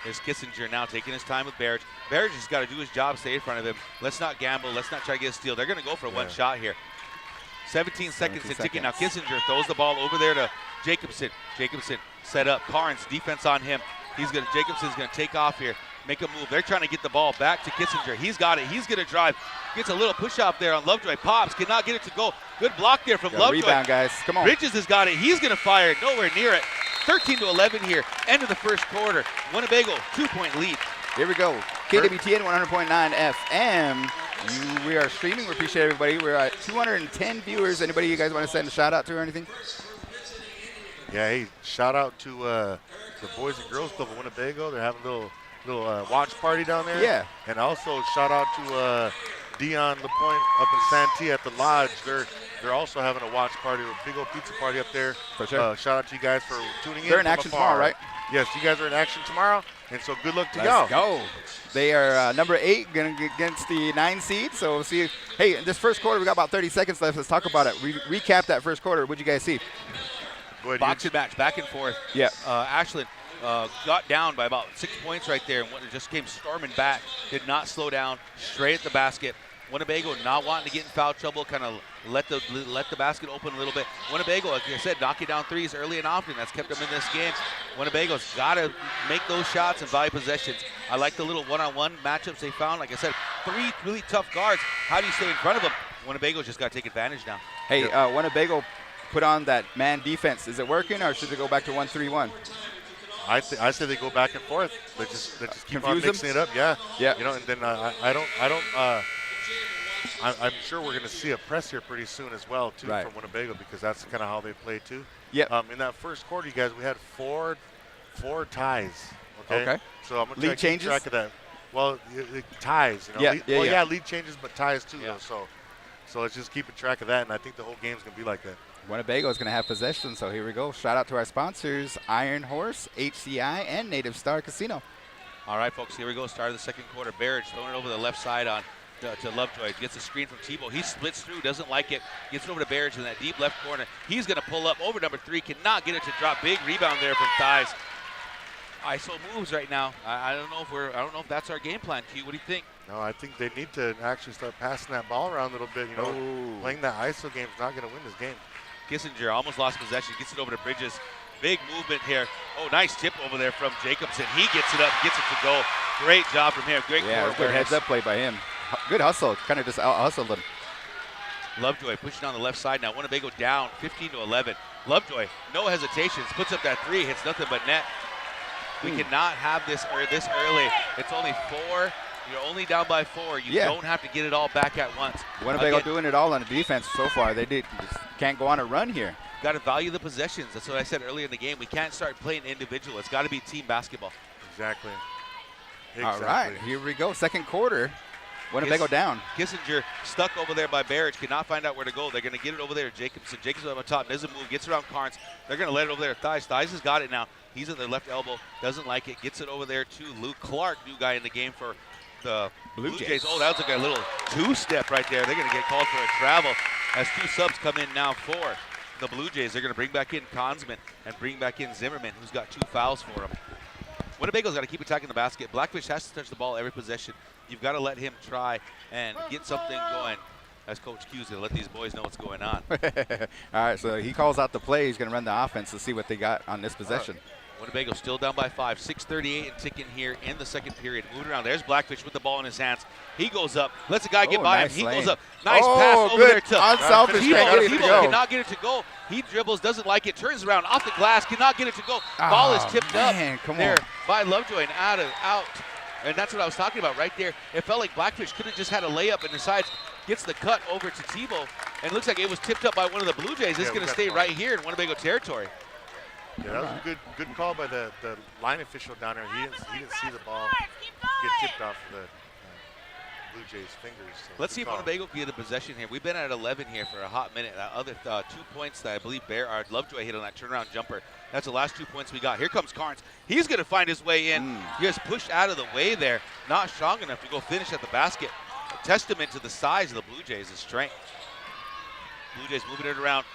There's Kissinger now taking his time with Barrage. Barrage has got to do his job, stay in front of him. Let's not gamble. Let's not try to get a steal. They're going to go for one shot here. 17 seconds and ticking. Now Kissinger throws the ball over there to Jacobson. Jacobson set up. Carnes defense on him. Jacobson's going to take off here. make a move. They're trying to get the ball back to Kissinger. He's got it. He's going to drive. Gets a little push off there on Lovejoy. Pops, cannot get it to go. Good block there from Lovejoy. Rebound, guys. Come on. Bridges has got it. He's going to fire it. Nowhere near it. 13-11 here. End of the first quarter. Winnebago, 2-point lead. Here we go. KWTN 100.9 FM. We are streaming. We appreciate everybody. We're at 210 viewers. Anybody you guys want to send a shout out to or anything? Yeah, hey, shout out to the Boys and Girls Club of Winnebago. They're having a little watch party down there. Yeah. And also shout out to Dion LaPointe up in Santee at the Lodge. They're also having a watch party, a big old pizza party up there. For sure. Shout out to you guys for tuning in. They're in action tomorrow, right? Yes, you guys are in action tomorrow, and so good luck to Let's y'all. go. They are number 8 going against the 9 seed. So we'll see. Hey, in this first quarter, we got about 30 seconds left. Let's talk about it. Recap that first quarter. What'd you guys see? Go ahead, Boxing match, back and forth. Yeah. Ashland got down by about 6 points right there, and just came storming back. Did not slow down. Straight at the basket. Winnebago not wanting to get in foul trouble, kind of let the basket open a little bit. Winnebago, like I said, knocking down threes early and often. That's kept them in this game. Winnebago's got to make those shots and value possessions. I like the little one-on-one matchups they found. Like I said, 3 really tough guards. How do you stay in front of them? Winnebago's just got to take advantage now. Hey, Winnebago put on that man defense. Is it working, or should they go back to 1-3-1? I say they go back and forth. They just keep on Confuse them? mixing it up. Yeah. Yeah. You know, and then I'm sure we're going to see a press here pretty soon as well too Right. from Winnebago, because that's kind of how they play too. Yeah. In that first quarter, you guys, we had four ties. Okay. So I'm going to Lead keep changes? track of that. Well, ties. You know, Yeah. lead changes, but ties too. Yeah. Though. So let's just keep track of that, and I think the whole game's going to be like that. Winnebago is going to have possession, so here we go. Shout out to our sponsors, Iron Horse, HCI, and Native Star Casino. All right, folks, here we go. Start of the second quarter. Barrage throwing it over the left side on to Lovejoy. Gets a screen from Tebow. He splits through, doesn't like it. Gets it over to Barrage in that deep left corner. He's going to pull up over number 3. Cannot get it to drop. Big rebound there from Thies. ISO moves right now. I don't know if that's our game plan, Q. What do you think? No, I think they need to actually start passing that ball around a little bit. You know, playing that ISO game is not going to win this game. Kissinger almost lost possession. Gets it over to Bridges. Big movement here. Oh, nice tip over there from Jacobson. He gets it up, gets it to go. Great job from him. Great Yeah, court good awareness. heads-up play by him. Good hustle. Kind of just out-hustled him. Lovejoy pushing on the left side now. Winnebago down 15-11. Lovejoy, no hesitations, puts up that 3, hits nothing but net. We cannot have this early. It's only 4. You're only down by 4. You don't have to get it all back at once. Winnebago doing it all on the defense so far. They just can't go on a run here. Got to value the possessions. That's what I said earlier in the game. We can't start playing individual. It's got to be team basketball. Exactly. All right, here we go. Second quarter. Winnebago down. Kissinger stuck over there by Barrage. Cannot find out where to go. They're going to get it over there to Jacobson. Jacobson on top. Doesn't move. Gets around Carnes. They're going to let it over there to Thies. Thies has got it now. He's at the left elbow. Doesn't like it. Gets it over there to Luke Clark, new guy in the game for the Blue Jays. Oh, that was like a little 2-step right there. They're going to get called for a travel as 2 subs come in now for the Blue Jays. They're going to bring back in Consman and bring back in Zimmerman, who's got 2 fouls for him. Winnebago's got to keep attacking the basket. Blackfish has to touch the ball every possession. You've got to let him try and get something going. As Coach Q's going to let these boys know what's going on. All right, so he calls out the play. He's going to run the offense to see what they got on this possession. Winnebago still down by 5. 6:38 and ticking here in the second period. Moving around. There's Blackfish with the ball in his hands. He goes up. Lets a guy get by nice him. He lane. goes up. Nice pass over there to unselfish. Tebow. Cannot get it to go. He dribbles, doesn't like it, turns around off the glass, cannot get it to go. Ball is tipped up there by Lovejoy and out. And that's what I was talking about right there. It felt like Blackfish could have just had a layup and decides, gets the cut over to Tebow. And it looks like it was tipped up by one of the Blue Jays. It's going to stay right here in Winnebago territory. Yeah, that was a good call by the line official down there. He didn't see the ball get tipped off the Blue Jays' fingers. So let's see if Winnebago can get a possession here. We've been at 11 here for a hot minute. That other 2 points that I believe Lovejoy hit on that turnaround jumper. That's the last 2 points we got. Here comes Carnes. He's going to find his way in. He has pushed out of the way there. Not strong enough to go finish at the basket. A testament to the size of the Blue Jays' strength. Blue Jays moving it around.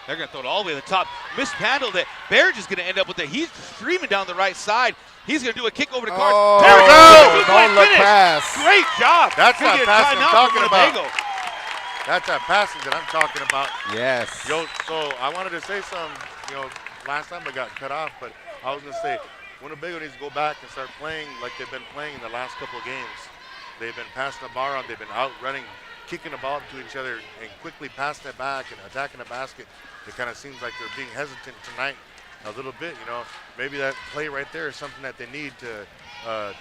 They're going to throw it all the way to the top. Mishandled it. Barrage is going to end up with it. He's streaming down the right side. He's going to do a kick over to Carnes. There we go! No-look pass. Great job. That's that passing I'm talking about. Winnebago. That's that passing that I'm talking about. Yes. So I wanted to say something, last time I got cut off, but I was going to say, Winnebago needs to go back and start playing like they've been playing in the last couple of games. They've been passing the bar on. They've been out running, kicking the ball to each other, and quickly passing it back and attacking the basket. It kind of seems like they're being hesitant tonight a little bit. Maybe that play right there is something that they need to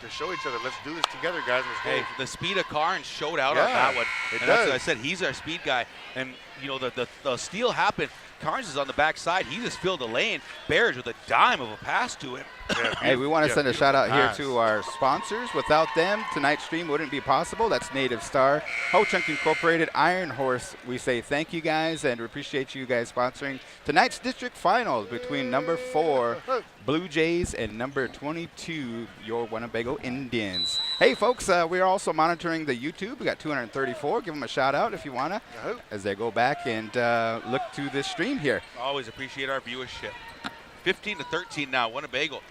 show each other. Let's do this together, guys. Let's go. Hey, the speed of Carnes showed out on that one. It And does. that's what I said. He's our speed guy. And, the steal happened. Carnes is on the backside. He just filled the lane. Barrage with a dime of a pass to him. Hey, we want to send a shout out here pass. to our sponsors. Without them, tonight's stream wouldn't be possible. That's Native Star, Ho Chunk Incorporated, Iron Horse. We say thank you guys and we appreciate you guys sponsoring tonight's district finals between number 4 Blue Jays and number 22 your Winnebago Indians. Hey folks, we're also monitoring the YouTube. We got 234. Give them a shout out if you wanna, as they go back and look to this stream here. Always appreciate our viewership. 15-13 now. Winnebago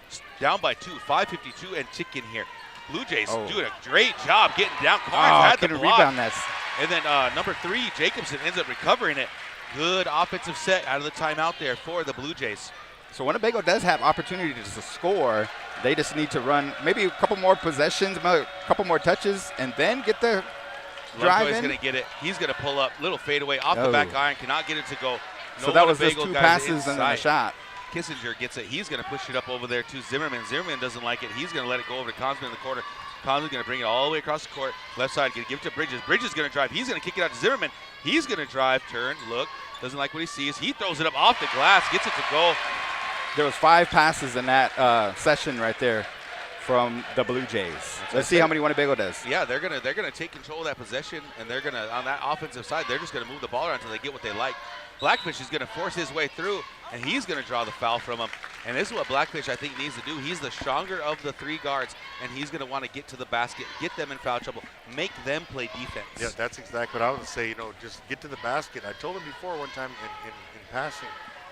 down by 2. 5:52 and ticking here. Blue Jays doing a great job getting down. Carnes had the couldn't block. rebound that. And then number 3, Jacobson, ends up recovering it. Good offensive set out of the timeout there for the Blue Jays. So Winnebago does have opportunities to score. They just need to run maybe a couple more possessions, a couple more touches, and then get the drive Lovejoy's in. going to get it. He's going to pull up. Little fadeaway off the back iron. Cannot get it to go. So that was just Winnebago 2 guys passes and then a inside. shot. Kissinger gets it. He's going to push it up over there to Zimmerman. Zimmerman doesn't like it. He's going to let it go over to Consman in the corner. Consman's going to bring it all the way across the court. Left side, going to give it to Bridges. Bridges going to drive. He's going to kick it out to Zimmerman. He's going to drive, turn, look. Doesn't like what he sees. He throws it up off the glass, gets it to go. There was 5 passes in that session right there from the Blue Jays. Let's see how many Winnebago does. Yeah, they're gonna take control of that possession, and they're gonna, on that offensive side, they're just gonna move the ball around until they get what they like. Blackfish is gonna force his way through, and he's gonna draw the foul from him. And this is what Blackfish, I think, needs to do. He's the stronger of the 3 guards, and he's gonna want to get to the basket, get them in foul trouble, make them play defense. Yeah, that's exactly what I would say. Just get to the basket. I told him before one time in passing,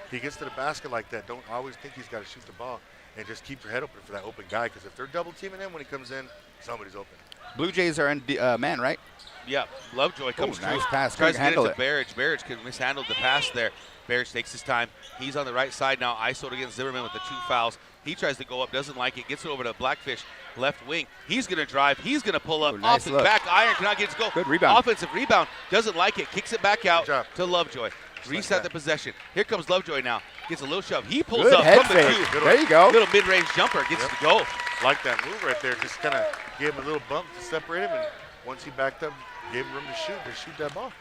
he gets to the basket like that. Don't always think he's got to shoot the ball, and just keep your head open for that open guy. Because if they're double teaming him when he comes in, somebody's open. Blue Jays are in man, right? Yeah, Lovejoy comes through. Nice pass. Tries to get handle it to Barrage. Barrage could mishandle the pass there. Barrage takes his time. He's on the right side now. ISO'd against Zimmerman with the 2 fouls. He tries to go up, doesn't like it. Gets it over to Blackfish, left wing. He's going to drive. He's going to pull up nice off his look. back iron. Cannot get it to go. Good rebound. Offensive rebound. Doesn't like it. Kicks it back out job. to Lovejoy. Reset the possession. Here comes Lovejoy now. Gets a little shove. He pulls Good up head from the fake. 2. There you go. Little mid-range jumper. Gets it to go. Like that move right there. Just kind of gave him a little bump to separate him, and once he backed up, gave him room to shoot that ball.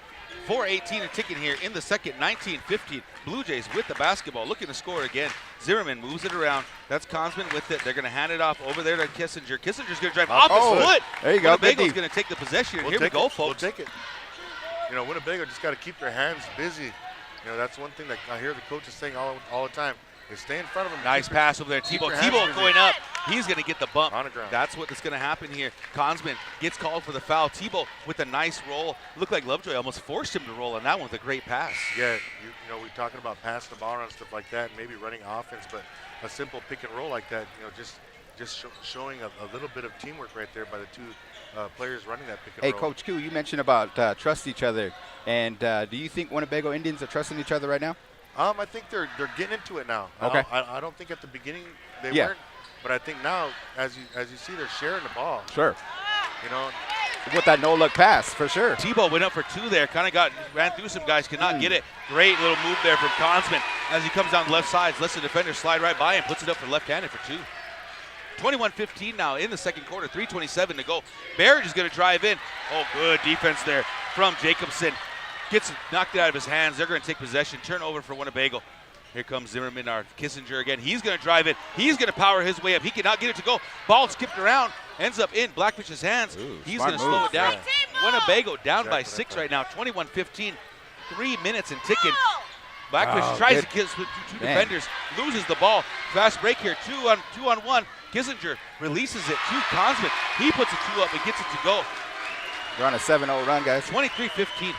4:18 and ticking here in the second. 19-15. Blue Jays with the basketball, looking to score again. Zimmerman moves it around. That's Consman with it. They're going to hand it off over there to Kissinger. Kissinger's going to drive off his foot. There you go. Winnebago's going to take the possession. Here we go, folks. We'll take it. Winnebago just got to keep their hands busy. That's one thing that I hear the coaches saying all the time. Is stay in front of him. Nice pass over there. Tebow your hands busy. going up. He's going to get the bump. On the ground. That's what's going to happen here. Consman gets called for the foul. Tebow with a nice roll. Looked like Lovejoy almost forced him to roll on that one with a great pass. Yeah, we're talking about passing the ball around and stuff like that, and maybe running offense, but a simple pick and roll like that, just showing a little bit of teamwork right there by the 2 players running that pick and roll. Hey, Coach Q, you mentioned about trust each other, and do you think Winnebago Indians are trusting each other right now? I think they're getting into it now. Okay. I don't think at the beginning they weren't, but I think now, as you see, they're sharing the ball. Sure. with that no-look pass, for sure. Tebow went up for two there, kind of ran through some guys, could not get it. Great little move there from Consman as he comes down the left side, lets the defender slide right by him, puts it up for left-handed for two. 21-15 now in the second quarter, 3:27 to go. Barrage is going to drive in. Oh, good defense there from Jacobson. Knocked it out of his hands. They're going to take possession. Turnover for Winnebago. Here comes Zimmerman, our Kissinger again. He's going to drive it. He's going to power his way up. He cannot get it to go. Ball skipped around. Ends up in Blackfish's hands. Ooh, he's going to slow it down. Winnebago down by 6 right now. 21-15. 3 minutes and ticking. Blackfish tries to kiss with two defenders. Loses the ball. Fast break here. Two on one. Kissinger releases it to Consman. He puts a two up and gets it to go. They're on a 7-0 run, guys. 23-15.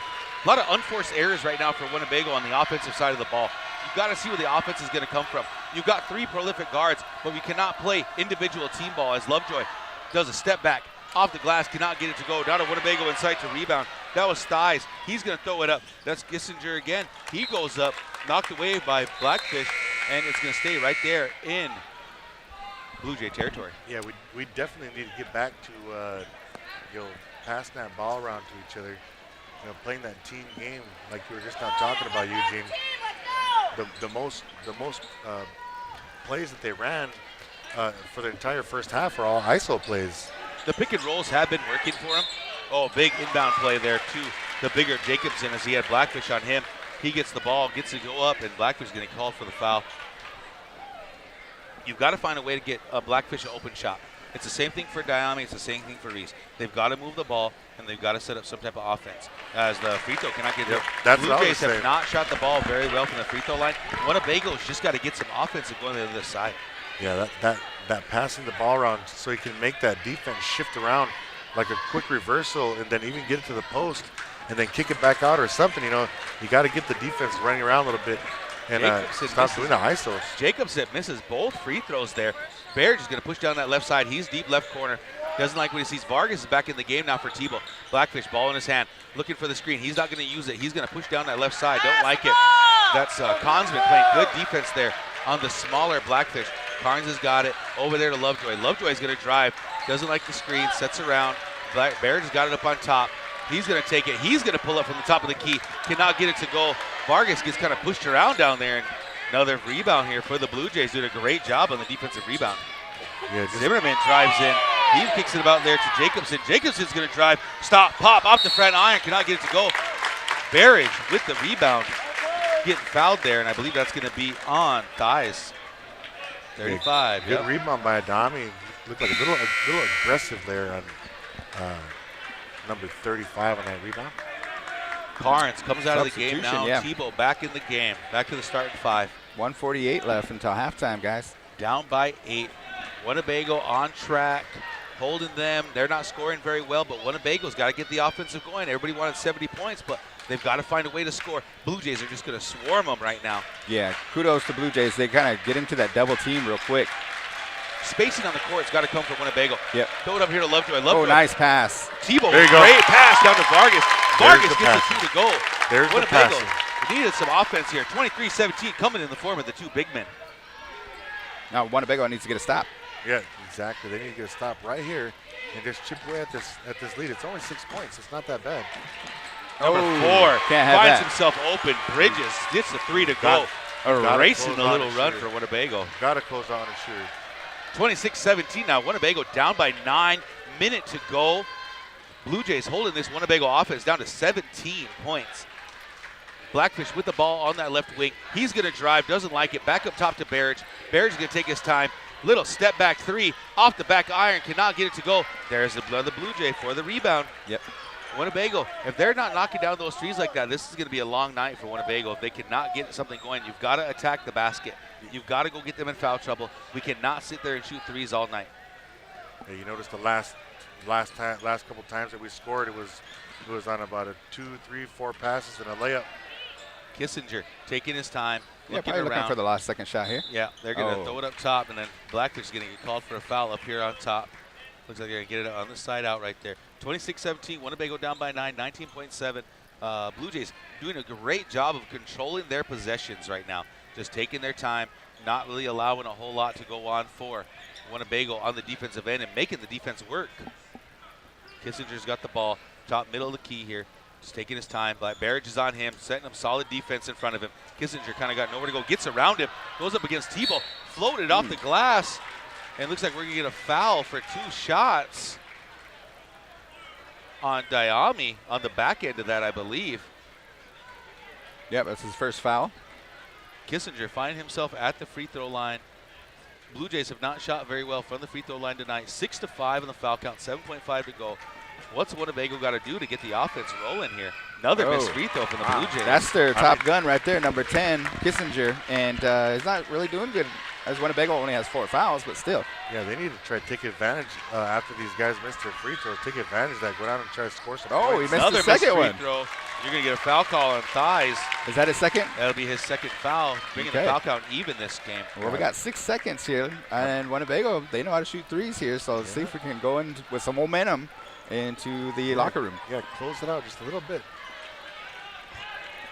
A lot of unforced errors right now for Winnebago on the offensive side of the ball. You've got to see where the offense is going to come from. You've got 3 prolific guards, but we cannot play individual team ball as Lovejoy does a step back. Off the glass, cannot get it to go. Down to Winnebago inside to rebound. That was Stiles. He's going to throw it up. That's Kissinger again. He goes up, knocked away by Blackfish, and it's going to stay right there in Blue Jay territory. Yeah, we definitely need to get back to passing that ball around to each other. Playing that team game like you were just now talking about, Eugene. The most plays that they ran for the entire first half are all ISO plays. The pick and rolls have been working for him. Oh, big inbound play there to the bigger Jacobson as he had Blackfish on him. He gets the ball, gets to go up, and Blackfish is getting called for the foul. You've got to find a way to get Blackfish an open shot. It's the same thing for Diami. It's the same thing for Reese. They've got to move the ball, and they've got to set up some type of offense. As the free throw cannot get there. Blue Jays have not shot the ball very well from the free throw line. Winnebago's just got to get some offense and go on the other side. Yeah, that passing the ball around so he can make that defense shift around like a quick reversal and then even get it to the post and then kick it back out or something. You got to get the defense running around a little bit and stop doing the ISOs. Jacobson misses both free throws there. Barrett is going to push down that left side. He's deep left corner. Doesn't like what he sees. Vargas is back in the game now for Tebow. Blackfish, ball in his hand, looking for the screen. He's not going to use it. He's going to push down that left side. Don't like it. That's Consman playing good defense there on the smaller Blackfish. Carnes has got it over there to Lovejoy. Lovejoy's going to drive. Doesn't like the screen. Sets around. Barrett has got it up on top. He's going to take it. He's going to pull up from the top of the key. Cannot get it to go. Vargas gets kind of pushed around down there. And another rebound here for the Blue Jays. Doing a great job on the defensive rebound. Yeah, Zimmerman drives in. He kicks it about there to Jacobson. Jacobson's going to drive. Stop. Pop. Off the front iron. Cannot get it to go. Barrage with the rebound. Getting fouled there. And I believe that's going to be on Thighs. 35. Good rebound by Adami. Looked like a little aggressive there on number 35 on that rebound. Carnes comes out of the game now. Yeah. Tebow back in the game. Back to the starting five. 1:48 left until halftime, guys. Down by 8. Winnebago on track, holding them. They're not scoring very well, but Winnebago's got to get the offensive going. Everybody wanted 70 points, but they've got to find a way to score. Blue Jays are just going to swarm them right now. Yeah, kudos to Blue Jays. They kind of get into that double team real quick. Spacing on the court's got to come from Winnebago. Yep. Throw it up here to Lovejoy. Oh, nice pass. Tebow, there you go. Great pass down to Vargas. Vargas gets the 2 to go. There's Winnebago the needed some offense here. 23-17 coming in the form of the 2 big men. Now Winnebago needs to get a stop. Yeah, exactly. They need to get a stop right here and just chip away at this lead. It's only 6 points. It's not that bad. Number 4 can't have finds that. himself open. Bridges gets the 3 to go. Erasing the little run for Winnebago. Got to close out and shoot. 26-17 now. Winnebago down by 9. Minute to go. Blue Jays holding this Winnebago offense down to 17 points. Blackfish with the ball on that left wing. He's going to drive. Doesn't like it. Back up top to Barrage. Barrage is going to take his time. Little step back 3 off the back iron. Cannot get it to go. There's the Blue Jay for the rebound. Yep. Winnebago, if they're not knocking down those threes like that, this is going to be a long night for Winnebago. If they cannot get something going, you've got to attack the basket. You've got to go get them in foul trouble. We cannot sit there and shoot threes all night. Yeah, you notice the last couple times that we scored, it was on about a 2, 3, 4 passes and a layup. Kissinger taking his time, Looking for the last second shot here. Yeah, they're going to throw it up top, and then Blackfish is going to get called for a foul up here on top. Looks like they're going to get it on the side out right there. 26-17, Winnebago down by 9, 19.7. Blue Jays doing a great job of controlling their possessions right now. Just taking their time, not really allowing a whole lot to go on for Winnebago on the defensive end and making the defense work. Kissinger's got the ball, top middle of the key here. Just taking his time. Barrage is on him, setting up solid defense in front of him. Kissinger kind of got nowhere to go, gets around him, goes up against Tebow, floated off the glass, and looks like we're going to get a foul for 2 shots on Diami on the back end of that, I believe. Yep, that's his first foul. Kissinger finding himself at the free throw line. Blue Jays have not shot very well from the free throw line tonight. 6-5 on the foul count, 7.5 to go. What's Winnebago got to do to get the offense rolling here? Another missed free throw from the Blue Jays. That's their top gun right there, number 10, Kissinger. And he's not really doing good, as Winnebago only has 4 fouls, but still. Yeah, they need to try to take advantage after these guys missed their free throws. Take advantage of that. Go down and try to score some Oh, points. he missed the second one. Throw. You're going to get a foul call on Thighs. Is that his second? That'll be his second foul, bringing the foul count even this game. Well, we got 6 seconds here, and Winnebago, they know how to shoot threes here, so let's see if we can go in with some momentum into the locker room. Yeah, close it out just a little bit.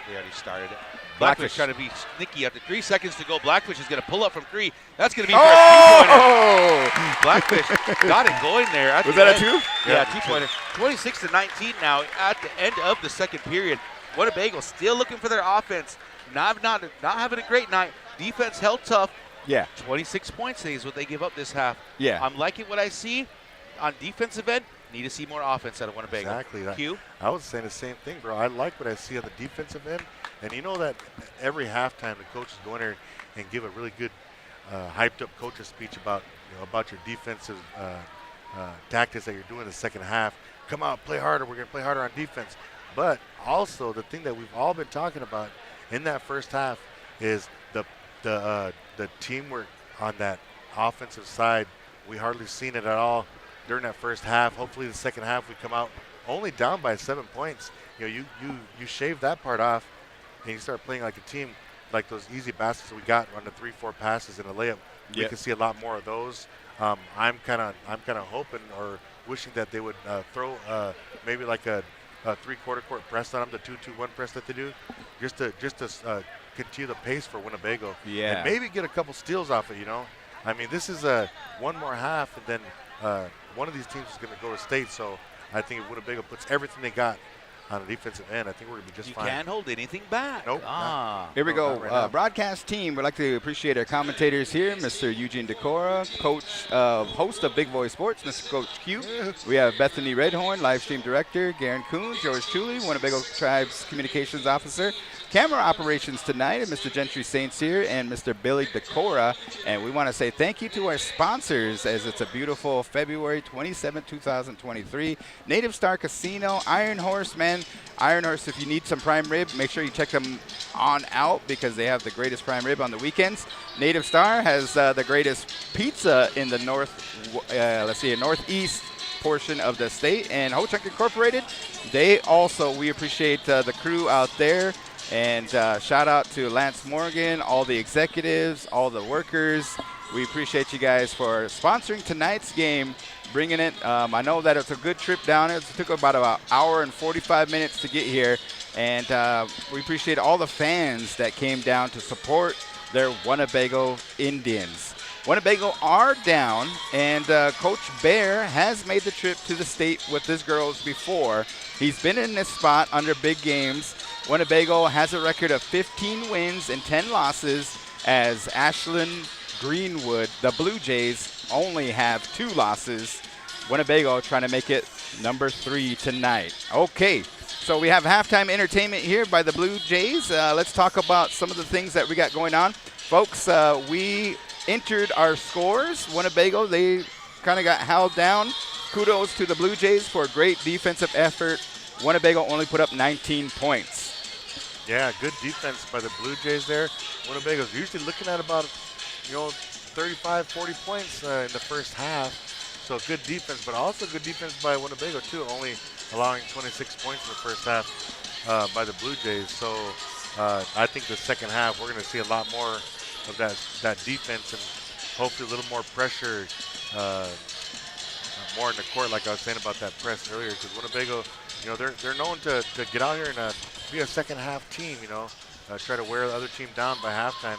They already started it. Blackfish trying to be sneaky after 3 seconds to go. Blackfish is going to pull up from 3. That's going to be Oh! for a two-pointer. Blackfish got it going there. Was that a two? Yeah, two-pointer. 26-19 now at the end of the second period. Winnebago still looking for their offense. Not having a great night. Defense held tough. Yeah. 26 points is what they give up this half. Yeah. I'm liking what I see on defensive end. Need to see more offense out of Winnebago. Exactly. Q? I was saying the same thing, bro. I like what I see on the defensive end. And you know that every halftime the coaches go in there and give a really good hyped up coach's speech about your defensive tactics that you're doing in the second half. Come out, play harder. We're going to play harder on defense. But also the thing that we've all been talking about in that first half is the teamwork on that offensive side. We hardly seen it at all during that first half. Hopefully the second half we come out only down by 7 points. You shave that part off and you start playing like a team, like those easy baskets that we got on the 3-4 passes and a layup. We can see a lot more of those. I'm kind of hoping or wishing that they would throw maybe like a 3-quarter court press on them, the 2-2-1 press that they do, just to continue the pace for Winnebago. Yeah. And maybe get a couple steals off it. I mean, this is one more half, and then one of these teams is going to go to state. So I think if Winnebago puts everything they got on the defensive end, I think we're going to be just fine. You can't hold anything back. Nope. Here we go. Right now. Broadcast team, we'd like to appreciate our commentators here, Mr. Eugene Decora, coach, host of Big Boy Sports, Mr. Coach Q. We have Bethany Redhorn, live stream director, Garen Kuhn, George Tooley, Winnebago Tribes communications officer. Camera operations tonight, Mr. Gentry St. Cyr and Mr. Billy Decora. And we want to say thank you to our sponsors as it's a beautiful February 27, 2023. Native Star Casino, Iron Horse, man. Iron Horse, if you need some prime rib, make sure you check them on out because they have the greatest prime rib on the weekends. Native Star has the greatest pizza in the northeast portion of the state. And Ho Chunk Incorporated, we appreciate the crew out there. And shout out to Lance Morgan, all the executives, all the workers. We appreciate you guys for sponsoring tonight's game, bringing it. I know that it's a good trip down. It took about an hour and 45 minutes to get here. And we appreciate all the fans that came down to support their Winnebago Indians. Winnebago are down, and Coach Bear has made the trip to the state with his girls before. He's been in this spot under big games. Winnebago has a record of 15 wins and 10 losses as Ashland-Greenwood, the Blue Jays, only have 2 losses. Winnebago trying to make it number 3 tonight. Okay, so we have halftime entertainment here by the Blue Jays. Let's talk about some of the things that we got going on. Folks, we entered our scores. Winnebago, they kind of got held down. Kudos to the Blue Jays for a great defensive effort. Winnebago only put up 19 points. Yeah, good defense by the Blue Jays there. Winnebago's usually looking at about, 35, 40 points in the first half. So good defense, but also good defense by Winnebago too, only allowing 26 points in the first half by the Blue Jays. So I think the second half we're going to see a lot more of that defense and hopefully a little more pressure, more in the court, like I was saying about that press earlier. Because Winnebago, they're known to get out here and be a second half team. Try to wear the other team down by halftime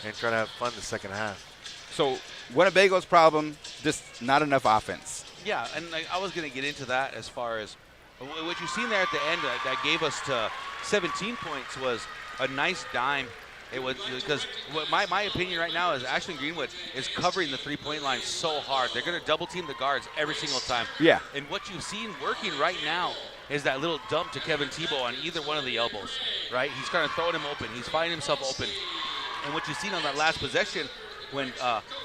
and try to have fun the second half. So Winnebago's problem, just not enough offense. Yeah, and I was going to get into that as far as what you've seen there at the end that gave us to 17 points was a nice dime. It was because my opinion right now is Ashland-Greenwood is covering the three-point line so hard. They're going to double team the guards every single time. Yeah. And what you've seen working right now is that little dump to Kevin Tebow on either one of the elbows, right? He's kind of throwing him open. He's finding himself open. And what you've seen on that last possession when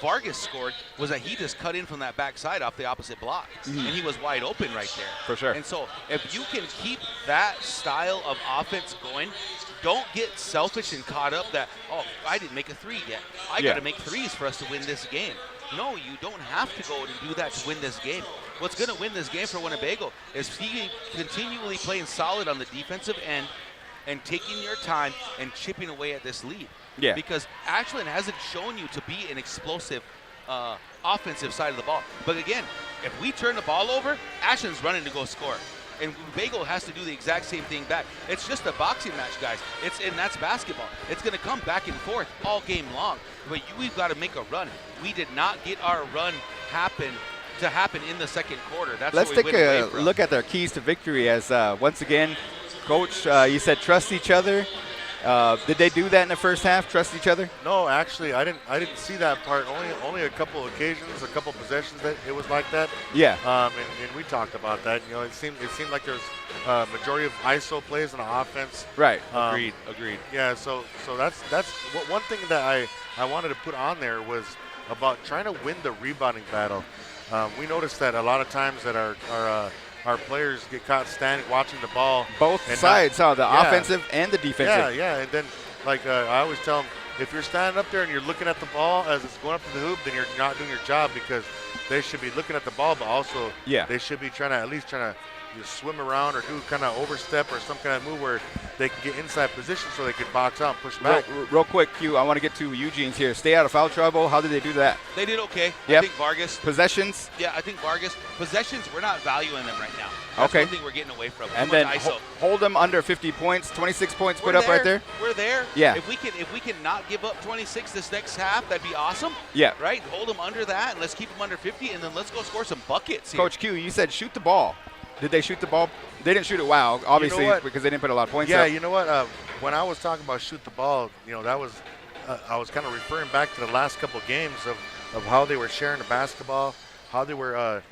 Vargas scored was that he just cut in from that backside off the opposite block. And he was wide open right there. For sure. And so if you can keep that style of offense going, don't get selfish and caught up that, oh, I didn't make a three yet. I got to make threes for us to win this game. No, you don't have to go and do that to win this game. What's going to win this game for Winnebago is he continually playing solid on the defensive end and taking your time and chipping away at this lead. Yeah. Because Ashland hasn't shown you to be an explosive offensive side of the ball. But again, if we turn the ball over, Ashland's running to go score. and Winnebago has to do the exact same thing back. It's just a boxing match, guys. And that's basketball. It's going to come back and forth all game long. But we've got to make a run. We did not get our run happen in the second quarter. That's Let's what we take went a away from. look at their keys to victory. As once again, Coach, you said trust each other. Did they do that in the first half? Trust each other? No, actually, I didn't see that part. Only a couple occasions, a couple possessions that it was like that. Yeah. And we talked about that. You know, it seemed like there was majority of ISO plays on the offense. Right. Agreed. Yeah. So that's one thing that I wanted to put on there was about trying to win the rebounding battle. We noticed that a lot of times that our players get caught standing watching the ball. Both sides, the offensive and the defensive. Yeah. And then, like I always tell them, if you're standing up there and you're looking at the ball as it's going up to the hoop, then you're not doing your job, because they should be looking at the ball, but also they should be at least trying to swim around or do kind of overstep or some kind of move where they can get inside position so they can box out and push back. Real quick, Q, I want to get to Eugene's here. Stay out of foul trouble. How did they do that? They did okay. Yep. I think Vargas. Possessions? Yeah, I think Vargas. Possessions, we're not valuing them right now. That's Okay. one thing we're getting away from. And Too then much ISO. hold them under 50 points, 26 points We're put up right there. We're there. Yeah. If we can not give up 26 this next half, that'd be awesome. Yeah. Right? Hold them under that, and let's keep them under 50, and then let's go score some buckets here. Coach Q, you said shoot the ball. Did they shoot the ball? They didn't shoot it well, obviously, because they didn't put a lot of points up. Yeah, you know what? When I was talking about shoot the ball, that was I was kind of referring back to the last couple of games of how they were sharing the basketball, how they were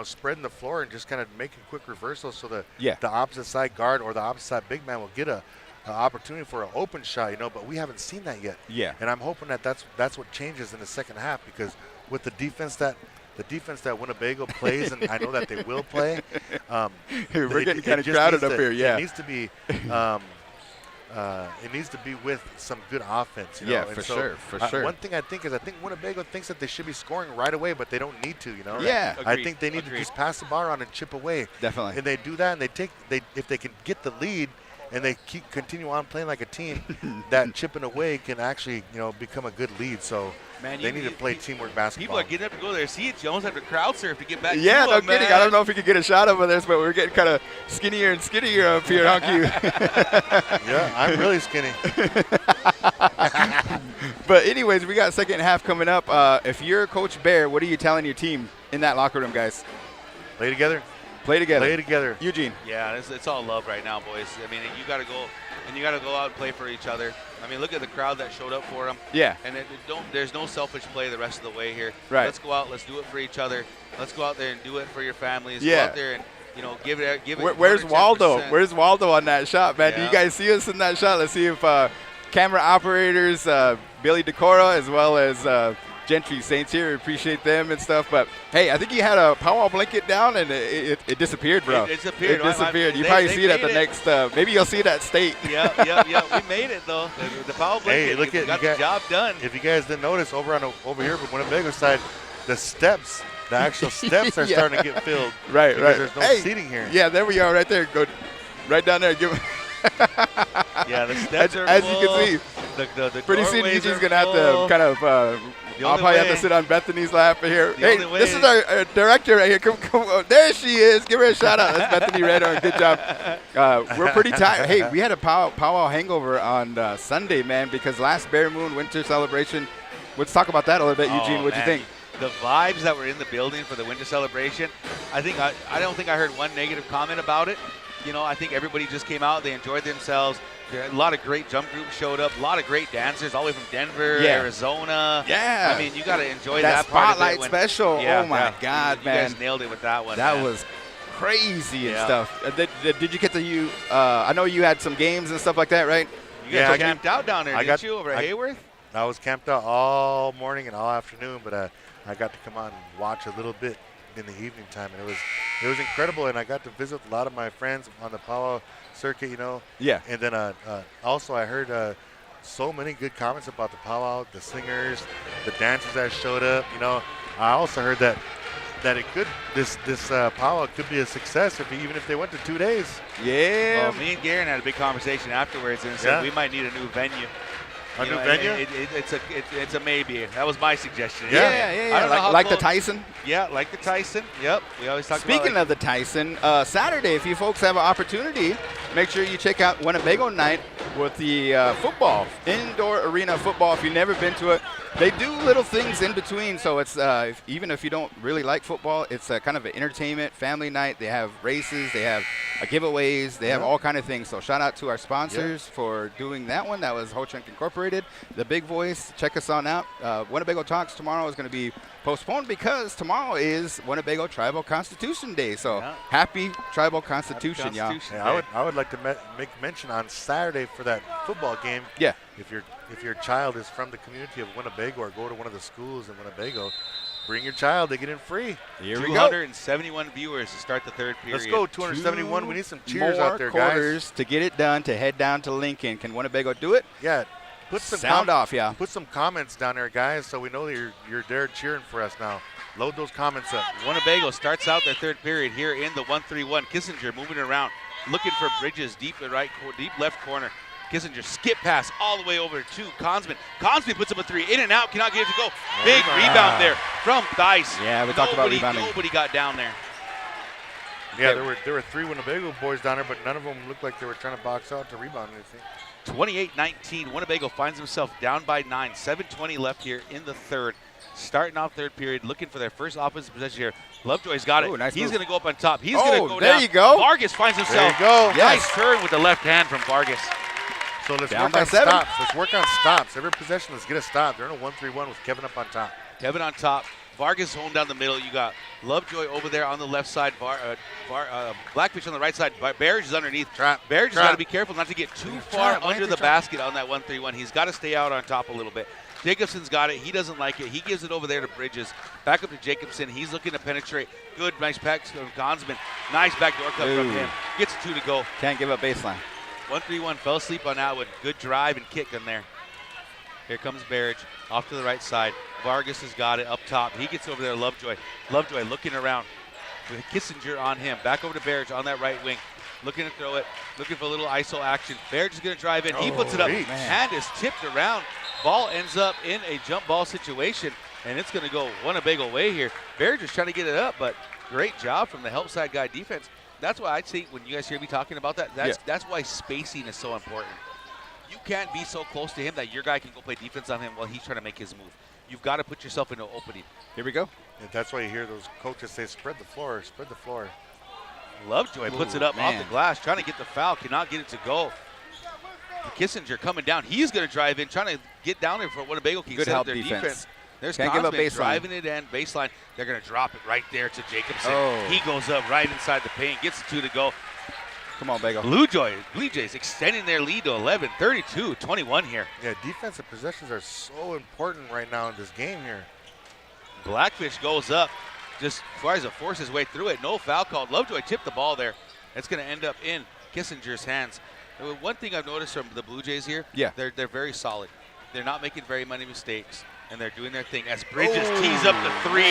spreading the floor and just kind of making quick reversals so that the opposite side guard or the opposite side big man will get a opportunity for an open shot. But we haven't seen that yet. Yeah. And I'm hoping that's what changes in the second half, because with the defense that Winnebago plays, and I know that they will play. We're getting kind of crowded up here. Yeah, it needs to be. It needs to be with some good offense. Yeah, and for so, sure. One thing I think Winnebago thinks that they should be scoring right away, but they don't need to. Yeah, I think they need to just pass the ball around and chip away. Definitely. And they do that, and if they can get the lead, and they continue on playing like a team, that chipping away can actually become a good lead. So. Man, they need to play teamwork basketball. People are getting up to go to their seats. You almost have to crowd surf to get back. Yeah, to no them, kidding. man. I don't know if we could get a shot of this, but we're getting kind of skinnier and skinnier up here, huh, Q? Yeah, I'm really skinny. But anyways, we got second half coming up. If you're Coach Bear, what are you telling your team in that locker room, guys? Play together. Play together. Play together. Eugene. Yeah, it's all love right now, boys. I mean, you got to go out and play for each other. I mean, look at the crowd that showed up for them. Yeah. And there's no selfish play the rest of the way here. Right. Let's go out. Let's do it for each other. Let's go out there and do it for your families. Yeah. Go out there and give it. Where's 110%. Waldo? Where's Waldo on that shot, man? Yeah. Do you guys see us in that shot? Let's see if camera operators, Billy Decora, as well as Gentry Saints here. We appreciate them and stuff. But, hey, I think he had a powwow blanket down, and it disappeared, bro. It disappeared. It disappeared. You probably see it at the next maybe you'll see it at State. Yeah. We made it, though. The foul blanket. Hey, got the job done. If you guys didn't notice, over here from Winnebago side, the actual steps are starting to get filled. Right. There's no seating here. Yeah, there we are right there. Go right down there. Yeah, the steps are as full. you can see. The Pretty soon doorways Eugene's are going to have full. to kind of I'll probably have to sit on Bethany's lap here. Hey, this is our director right here. Come, there she is. Give her a shout out. That's Bethany Redhorn. Good job. We're pretty tired. Hey, we had a powwow hangover on Sunday, man, because last Bear Moon Winter Celebration. Let's talk about that a little bit, Eugene. What'd you think? The vibes that were in the building for the Winter Celebration, I don't think I heard one negative comment about it. I think everybody just came out. They enjoyed themselves. A lot of great jump groups showed up. A lot of great dancers all the way from Denver, Arizona. Yeah. I mean, you got to enjoy that part part of it. Spotlight special. Oh, my God, you man. You guys nailed it with that one. That man. was crazy and stuff. Did you get to I know you had some games and stuff like that, right? You guys camped out down there, didn't you, over at Hayworth? I was camped out all morning and all afternoon, but I got to come out and watch a little bit in the evening time, and it was incredible. And I got to visit a lot of my friends on the powwow circuit, Yeah. And then also I heard so many good comments about the powwow, the singers, the dancers that showed up. I also heard that this powwow could be a success even if they went to 2 days. Yeah. Well, me and Garen had a big conversation afterwards and said we might need a new venue. A new venue? It's a maybe. That was my suggestion. Yeah. I don't know how Like the close- Tyson. Yeah, like the Tyson. Yep. We always talk Speaking about of the Tyson, Saturday, if you folks have an opportunity, make sure you check out Winnebago night with the football, indoor arena football. If you've never been to it, they do little things in between. So it's even if you don't really like football, it's kind of an entertainment family night. They have races, they have giveaways, they have all kind of things. So shout out to our sponsors for doing that one. That was Ho Chunk Incorporated, The Big Voice. Check us on out. Winnebago Talks tomorrow is going to be postponed because tomorrow is Winnebago Tribal Constitution Day. So happy Tribal Constitution, y'all. Yeah, I would like to make mention on Saturday for that football game. Yeah. If your child is from the community of Winnebago or go to one of the schools in Winnebago, bring your child. They get in free. Here we go. 271 viewers to start the third period. Let's go, 271. We need some cheers More out there, guys. quarters to get it done, to head down to Lincoln. Can Winnebago do it? Yeah. Put some Sound off, yeah. Put some comments down there, guys, so we know that you're there cheering for us now. Load those comments up. Winnebago starts out their third period here in the 1-3-1. Kissinger moving around, looking for Bridges deep left corner. Kissinger skip pass all the way over to Consman. Consman puts up a three, in and out, cannot get it to go. Big rebound there from Thice. Yeah, we talked about rebounding. Nobody got down there. Yeah, there were 3 Winnebago boys down there, but none of them looked like they were trying to box out to rebound anything. 28-19. Winnebago finds himself down by 9. 7:20 left here in the third. Starting off third period, looking for their first offensive possession here. Lovejoy's got it. Ooh, nice He's move. going to go up on top. He's going to go down. There you go. Vargas finds himself. There you go. Nice turn with the left hand from Vargas. So let's Down work by on 7. stops. Let's work on stops. Every possession, let's get a stop. They're in a 1-3-1 with Kevin up on top. Kevin on top. Vargas home down the middle. You got Lovejoy over there on the left side. Blackfish on the right side. Barrage is underneath. Barrage has got to be careful not to get too far under the basket on that 1-3-1. He's got to stay out on top a little bit. Jacobson's got it. He doesn't like it. He gives it over there to Bridges. Back up to Jacobson. He's looking to penetrate. Good, nice pack from Gonsman. Nice backdoor cut from him. Gets 2 to go. Can't give up baseline. 1-3-1. Fell asleep on that one. Good drive and kick in there. Here comes Barrage off to the right side. Vargas has got it up top. He gets over there, Lovejoy. Lovejoy looking around. With Kissinger on him. Back over to Barrage on that right wing. Looking to throw it. Looking for a little ISO action. Barrage is going to drive in. He puts it up. Hand is tipped around. Ball ends up in a jump ball situation, and it's going to go Winnebago way here. Barrage is trying to get it up, but great job from the help side guy defense. That's why I think when you guys hear me talking about that, that's why spacing is so important. You can't be so close to him that your guy can go play defense on him while he's trying to make his move. You've got to put yourself in an opening. Here we go. And that's why you hear those coaches say, spread the floor, spread the floor. Lovejoy puts it up off the glass, trying to get the foul, cannot get it to go. Kissinger coming down. He's going to drive in, trying to get down there for Winnebago. Good help defense. There's Can't give up Consman baseline. driving it in, baseline. They're going to drop it right there to Jacobson. Oh. He goes up right inside the paint, gets the 2 to go. Come on, Bago. Blue Jays extending their lead to 11, 32-21 here. Yeah, defensive possessions are so important right now in this game here. Blackfish goes up, just tries to force his way through it. No foul called. Lovejoy tipped the ball there. It's going to end up in Kissinger's hands. One thing I've noticed from the Blue Jays here, they're very solid. They're not making very many mistakes, and they're doing their thing. As Bridges tees up the 3,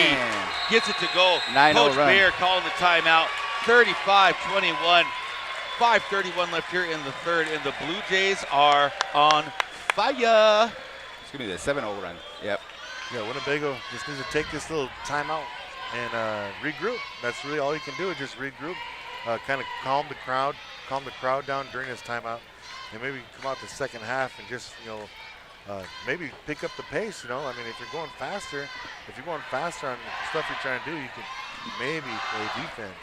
gets it to go. 9-0 Coach run. Bear calling the timeout. 35-21. 5:31 left here in the third, and the Blue Jays are on fire. It's going to be the 7-0 run. Yep. Yeah, Winnebago just needs to take this little timeout and regroup. That's really all you can do is just regroup, kind of calm the crowd down during this timeout, and maybe come out the second half and just, maybe pick up the pace, I mean, if you're going faster on the stuff you're trying to do, you can maybe play defense.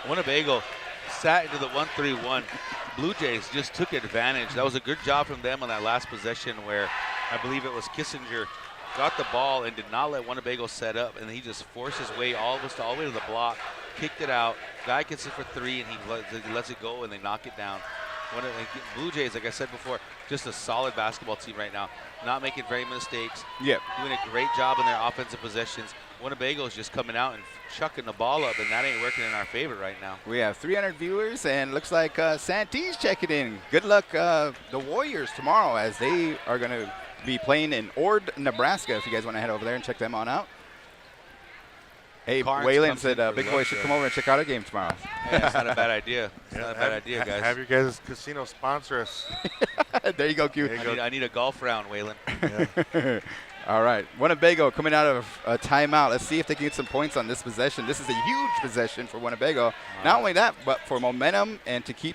Winnebago sat into the 1-3-1. Blue Jays just took advantage. That was a good job from them on that last possession where I believe it was Kissinger got the ball and did not let Winnebago set up, and he just forced his way all the way to the block, kicked it out. Guy gets it for 3, and he lets it go, and they knock it down. Blue Jays, like I said before, just a solid basketball team right now. Not making very many mistakes. Yep. Doing a great job in their offensive possessions. Winnebago is just coming out and chucking the ball up, and that ain't working in our favor right now. We have 300 viewers, and looks like Santee's checking in. Good luck, the Warriors, tomorrow, as they are going to be playing in Ord, Nebraska, if you guys want to head over there and check them on out. Hey, Carnes Waylon comes said in for Big Boy should come over and check out our game tomorrow. Yeah, it's not a bad idea. It's not a bad idea, guys. Have your guys' casino sponsor us. There you go, Q. There you go. I need a golf round, Waylon. Yeah. All right, Winnebago coming out of a timeout. Let's see if they can get some points on this possession. This is a huge possession for Winnebago. Not only that, but for momentum and to keep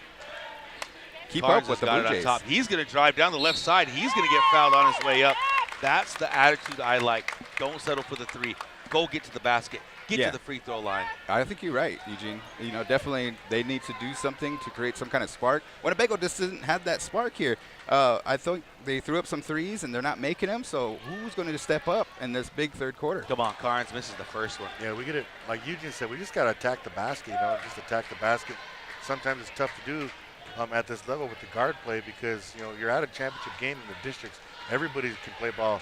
Carnes up with the got Blue it on Jays. top. He's going to drive down the left side. He's going to get fouled on his way up. That's the attitude I like. Don't settle for the three. Go get to the basket. Get Yeah. to the free throw line. I think you're right, Eugene. You know, definitely they need to do something to create some kind of spark. Winnebago just doesn't have that spark here. I think they threw up some threes and they're not making them. So who's going to step up in this big third quarter? Come on, Carnes misses the first one. Yeah, we get it. Like Eugene said, we just got to attack the basket, just attack the basket. Sometimes it's tough to do at this level with the guard play because, you're at a championship game in the districts. Everybody can play ball.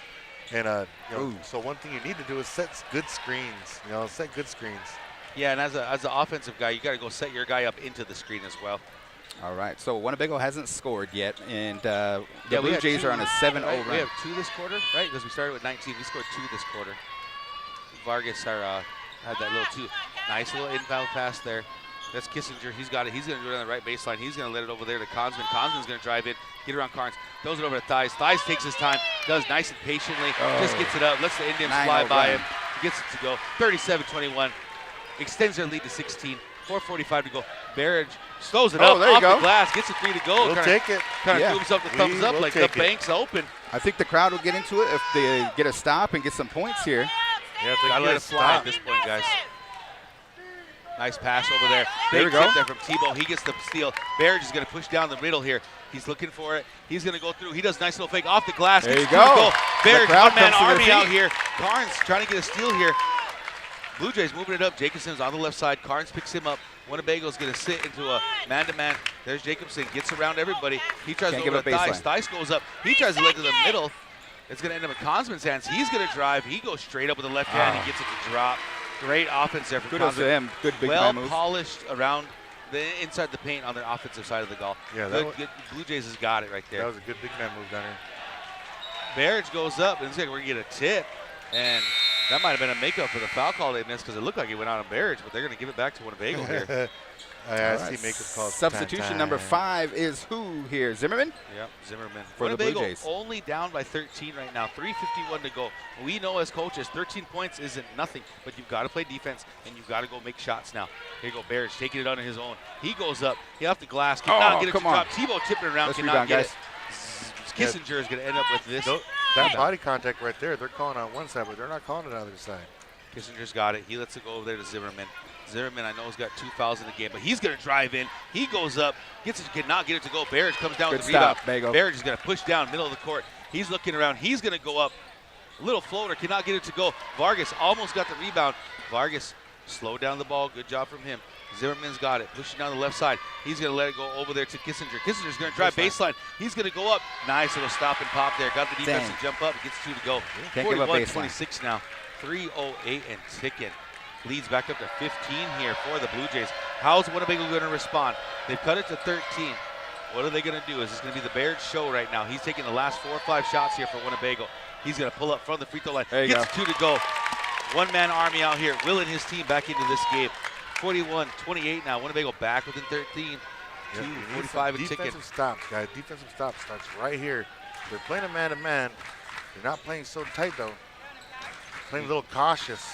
And, so one thing you need to do is set good screens, set good screens. Yeah, and as an offensive guy, you got to go set your guy up into the screen as well. All right, so Winnebago hasn't scored yet, and the we Blue had Jays two, are on a 7-0 right? run. We have 2 this quarter, right? Because we started with 19. We scored 2 this quarter. Vargas had that little 2. Nice little inbound pass there. That's Kissinger. He's got it. He's going to do it on the right baseline. He's going to let it over there to Consman. Consman's going to drive in, get around Carnes. Throws it over to Thies. Thies takes his time, does nice and patiently, just gets it up, lets the Indians fly by him, gets it to go. 37-21, extends their lead to 16. 4:45 to go. Barrage slows it up there you off go. the glass, gets a 3 to go. We'll take it. Kind of Yeah. moves up the thumbs up like the bank's open. I think the crowd will get into it if they get a stop and get some points here. Yeah, if they Gotta get let a it fly at stop. this point, guys. Nice pass over there. There Big we go. tip there from Tebow. He gets the steal. Barrage is going to push down the middle here. He's looking for it. He's going to go through. He does a nice little fake off the glass. There Gets you through the go. goal. Barrage, The crowd one-man comes to their army out feet. here. Carnes trying to get a steal here. Blue Jays moving it up. Jacobson's on the left side. Carnes picks him up. Winnebago's going to sit into a man-to-man. There's Jacobson. Gets around everybody. He tries Can't to over give to up Thies. baseline. Thies goes up. He tries to let it to the middle. It's going to end up in Consman's hands. He's going to drive. He goes straight up with the left hand. He gets it to drop. Great offense there from Kudos to Consman. him. Good big Well man move. polished around the inside the paint on the offensive side of the goal. Yeah, that good. Blue Jays has got it right That there. was a good big man move down here. Barrage goes up, and it's like we're gonna get a tip, and that might have been a makeup for the foul call they missed because it looked like it went out on Barrage, but they're gonna give it back to Winnebago here. I All see right. makeup calls. Substitution number 5 is who here? Zimmerman? Yep, Zimmerman. For the Blue Winnebago Jays. only down by 13 right now. 3:51 to go. We know as coaches, 13 points isn't nothing, but you've got to play defense and you've got to go make shots now. Here you go, Barrage taking it on his own. He goes up. He off the glass. Cannot get it to come on. drop. Tebow tipping it around. Let's Cannot rebound, get guys. it. Kissinger is going to end up with this. That body contact right there, they're calling on one side, but they're not calling it on the other side. Kissinger's got it. He lets it go over there to Zimmerman. Zimmerman, I know, has got 2 fouls in the game, but he's going to drive in. He goes up, gets it, cannot get it to go. Barrage comes down Good with the rebound. stop, Bago. Barrage is going to push down middle of the court. He's looking around. He's going to go up. Little floater, cannot get it to go. Vargas almost got the rebound. Vargas slowed down the ball. Good job from him. Zimmerman's got it, pushing down the left side. He's going to let it go over there to Kissinger. Kissinger's going to drive baseline. He's going to go up. Nice little stop and pop there. Got the defensive jump up. Gets 2 to go. Can't give up baseline. 41-26 now. 3:08 and ticking. Leads back up to 15 here for the Blue Jays. How's Winnebago going to respond? They've cut it to 13. What are they going to do? Is this going to be the Barrage show right now? He's taking the last 4 or 5 shots here for Winnebago. He's going to pull up front of the free throw line. There you Gets 2 to go. One-man army out here, willing his team back into this game. 41-28 now. Winnebago back within 13. Yeah, you need 2:45 some and ticking. defensive stops, guys. Defensive stop starts right here. They're playing a man-to-man. They're not playing so tight, though. Playing a little cautious.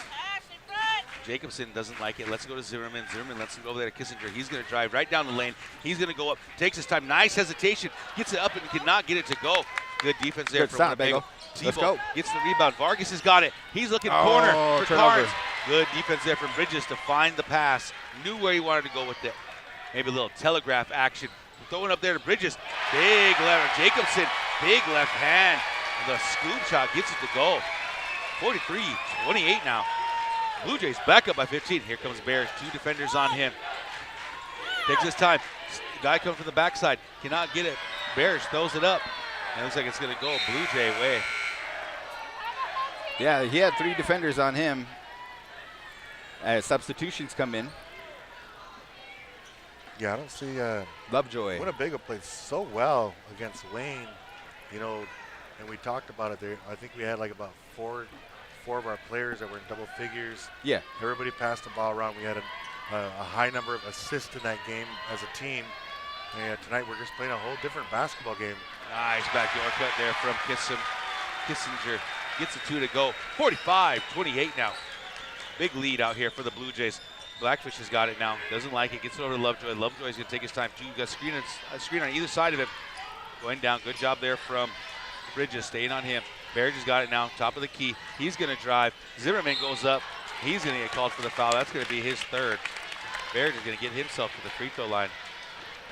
Jacobson doesn't like it. Let's go to Zimmerman. Zimmerman lets him go over there to Kissinger. He's going to drive right down the lane. He's going to go up. Takes his time. Nice hesitation. Gets it up and cannot get it to go. Good defense there Good from stop, Winnebago. Bago. Let's Tebow go. gets the rebound. Vargas has got it. He's looking corner for turnover. Carnes. Good defense there from Bridges to find the pass. Knew where he wanted to go with it. Maybe a little telegraph action. Throwing up there to Bridges. Big left. Jacobson. Big left hand. The scoop shot gets it to go. 43-28 now. Blue Jays back up by 15. Here comes Bears. 2 defenders on him. Takes his time. Guy comes from the backside. Cannot get it. Bears throws it up. And it looks like it's going to go Blue Jay way. Yeah, he had 3 defenders on him. As substitutions come in. Yeah, I don't see. Lovejoy. Winnebago played so well against Wayne, and we talked about it there. I think we had like about four of our players that were in double figures. Yeah. Everybody passed the ball around. We had a high number of assists in that game as a team. And tonight we're just playing a whole different basketball game. Nice backdoor cut there from Kissinger. Gets a 2 to go. 45-28 now. Big lead out here for the Blue Jays. Blackfish has got it now. Doesn't like it. Gets it over to Lovejoy. Lovejoy's going to take his time too. Got a screen on either side of him. Going down. Good job there from Bridges. Staying on him. Barrage has got it now. Top of the key. He's going to drive. Zimmerman goes up. He's going to get called for the foul. That's going to be his third. Barrage is going to get himself to the free throw line.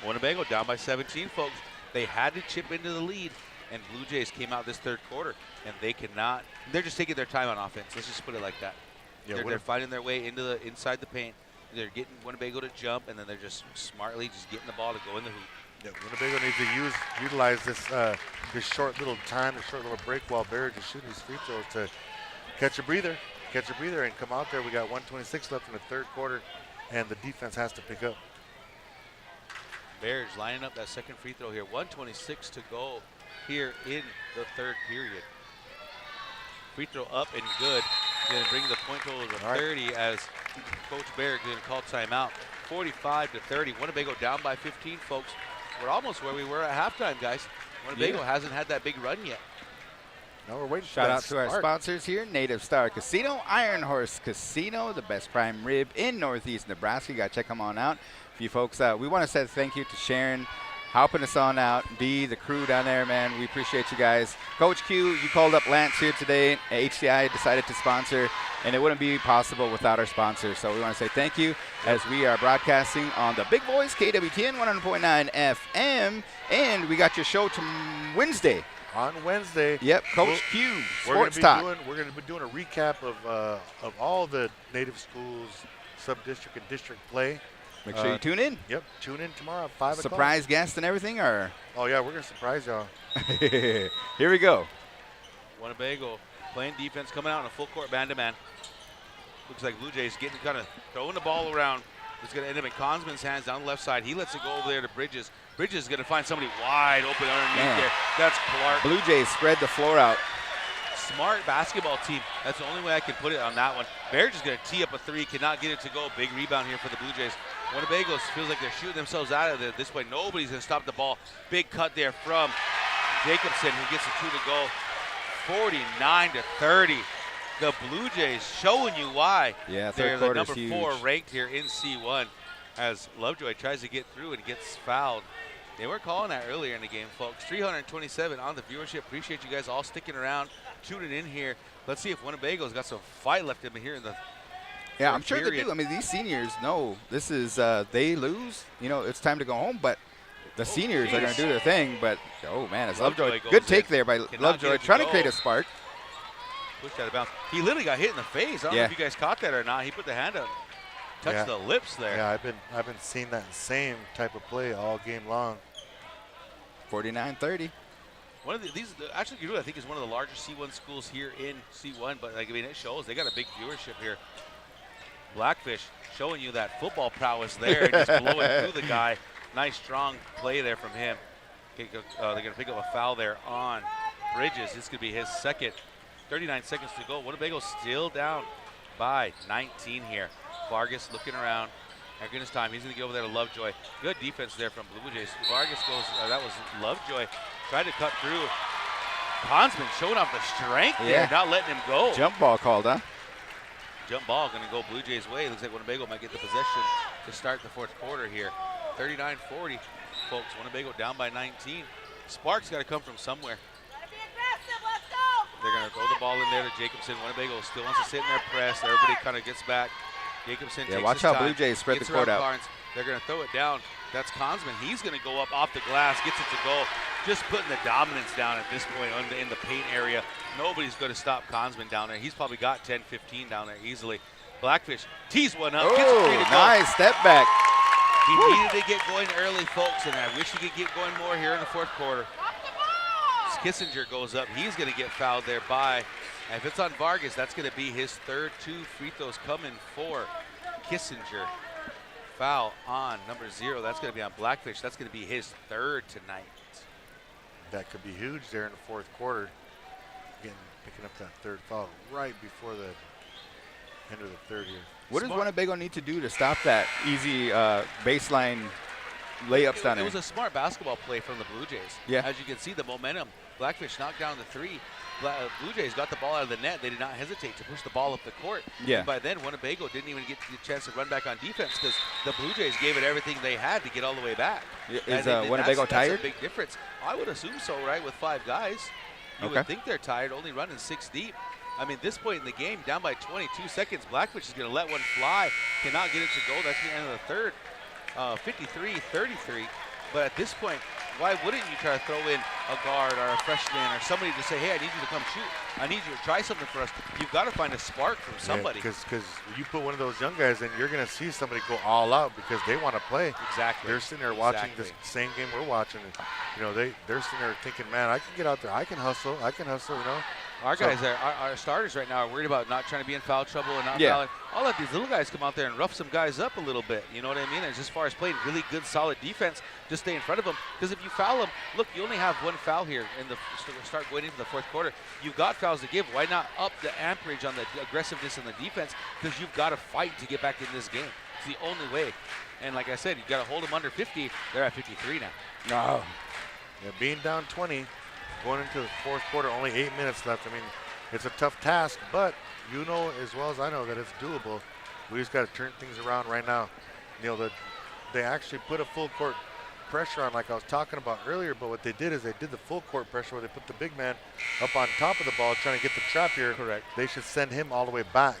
Winnebago down by 17, folks. They had to chip into the lead, and Blue Jays came out this third quarter, and they cannot. They're just taking their time on offense. Let's just put it like that. Yeah, they're finding their way inside the paint. They're getting Winnebago to jump, and then they're just smartly just getting the ball to go in the hoop. Yeah, Winnebago needs to utilize this short little time, this short little break while Barrett is shooting these free throws to catch a breather, and come out there. We got 1:26 left in the third quarter, and the defense has to pick up. Bears lining up that second free throw here. 1:26 to go here in the third period. Free throw up and good. Going to bring the point total to 30 as Coach Bear going to call timeout. 45-30. Winnebago down by 15, folks. We're almost where we were at halftime, guys. Winnebago hasn't had that big run yet. No, we're waiting. Shout out to our sponsors here, Native Star Casino, Iron Horse Casino, the best prime rib in Northeast Nebraska. You got to check them on out. For you folks, we want to say thank you to Sharon, helping us on out. D, the crew down there, man, we appreciate you guys. Coach Q, you called up Lance here today. HCI decided to sponsor, and it wouldn't be possible without our sponsors. So we want to say thank you as we are broadcasting on the big voice, KWTN 100.9 FM, and we got your show Wednesday. On Wednesday. Yep, Coach Q, Sports We're Talk. going to be doing a recap of all the Native schools, sub-district and district play. Make sure you tune in. Yep, tune in tomorrow at 5 o'clock. Surprise guest and everything, or? Oh, yeah, we're going to surprise y'all. Here we go. Winnebago playing defense, coming out in a full court man-to-man. Looks like Blue Jays getting kind of throwing the ball around. It's going to end up in Consman's hands down the left side. He lets it go over there to Bridges. Bridges is going to find somebody wide open underneath there. That's Clark. Blue Jays spread the floor out. Smart basketball team. That's the only way I can put it on that one. Bears is going to tee up a three, cannot get it to go. Big rebound here for the Blue Jays. Winnebago feels like they're shooting themselves out of there this way. Nobody's going to stop the ball. Big cut there from Jacobson, who gets a 2 to go. 49-30. The Blue Jays showing you why they're the number 4 ranked here in C1 as Lovejoy tries to get through and gets fouled. They were calling that earlier in the game, folks. 327 on the viewership. Appreciate you guys all sticking around, tuning in here. Let's see if Winnebago's got some fight left in here in the I'm sure they do. I mean, these seniors know this is they lose. You know, it's time to go home, but the seniors are going to do their thing. But, oh, man, it's Lovejoy. Good take there by Lovejoy, trying to create a spark. Pushed out of bounds. He literally got hit in the face. I don't know if you guys caught that or not. He put the hand up, touched the lips there. Yeah, I've been seeing that same type of play all game long. 49-30. One of these actually, I think, is one of the largest C1 schools here in C1. But like, I mean, it shows they got a big viewership here. Blackfish showing you that football prowess there, and just blowing through the guy. Nice strong play there from him. They're going to pick up a foul there on Bridges. This could be his second. 39 seconds to go. Winnebago still down by 19 here. Vargas looking around. After his time, he's going to get over there to Lovejoy. Good defense there from Blue Jays. Vargas goes, that was Lovejoy. Tried to cut through. Consman showing off the strength there, not letting him go. Jump ball called, huh? Jump ball going to go Blue Jays' way. Looks like Winnebago might get the possession to start the fourth quarter here. 39-40, folks. Winnebago down by 19. Sparks got to come from somewhere. They're going to throw the ball in there to Jacobson. Winnebago still wants to sit in their press. Everybody kind of gets back. Jacobson takes watch his how time, Blue Jays spread the court out. Carnes. They're going to throw it down. That's Consman. He's going to go up off the glass, gets it to go. Just putting the dominance down at this point in the paint area. Nobody's going to stop Consman down there. He's probably got 10-15 down there easily. Blackfish tees one up, gets it free to go. Nice step back. He needed to get going early, folks, and I wish he could get going more here in the fourth quarter. Kissinger goes up. He's going to get fouled there by, and if it's on Vargas, that's going to be his third 2 free throws coming for Kissinger. Foul on number 0. That's going to be on Blackfish. That's going to be his third tonight. That could be huge there in the fourth quarter. Again, picking up that third foul right before the End of the third here. What does Winnebago need to do to stop that easy baseline layups down there? It was a smart basketball play from the Blue Jays. Yeah. As you can see, the momentum. Blackfish knocked down the three. Blue Jays got the ball out of the net. They did not hesitate to push the ball up the court. Yeah. And by then, Winnebago didn't even get the chance to run back on defense because the Blue Jays gave it everything they had to get all the way back. Is Winnebago tired? That's a big difference. I would assume so, right, with 5 guys. You would think they're tired, only running 6 deep. I mean, this point in the game, down by 22 seconds, Blackfish is going to let one fly. Cannot get it to go. That's the end of the third. 53-33. But at this point, why wouldn't you try to throw in a guard or a freshman or somebody to say, hey, I need you to come shoot. I need you to try something for us. You've got to find a spark from somebody. Because you put one of those young guys in, you're going to see somebody go all out because they want to play. Exactly. They're sitting there watching the same game we're watching. You know, they're sitting there thinking, man, I can get out there. I can hustle, you know. Our guys, our starters right now are worried about not trying to be in foul trouble and not fouling. I'll let these little guys come out there and rough some guys up a little bit. You know what I mean? And as far as playing really good, solid defense, just stay in front of them. Because if you foul them, look, you only have 1 foul here in the start going into the 4th quarter. You've got fouls to give. Why not up the amperage on the aggressiveness in the defense? Because you've got to fight to get back in this game. It's the only way. And like I said, you've got to hold them under 50. They're at 53 now. No. Yeah, being down 20. Going into the 4th quarter, only 8 minutes left. I mean, it's a tough task, but you know as well as I know that it's doable. We just got to turn things around right now. You know, they actually put a full court pressure on like I was talking about earlier, but what they did is they did the full court pressure where they put the big man up on top of the ball trying to get the trap here. Correct. They should send him all the way back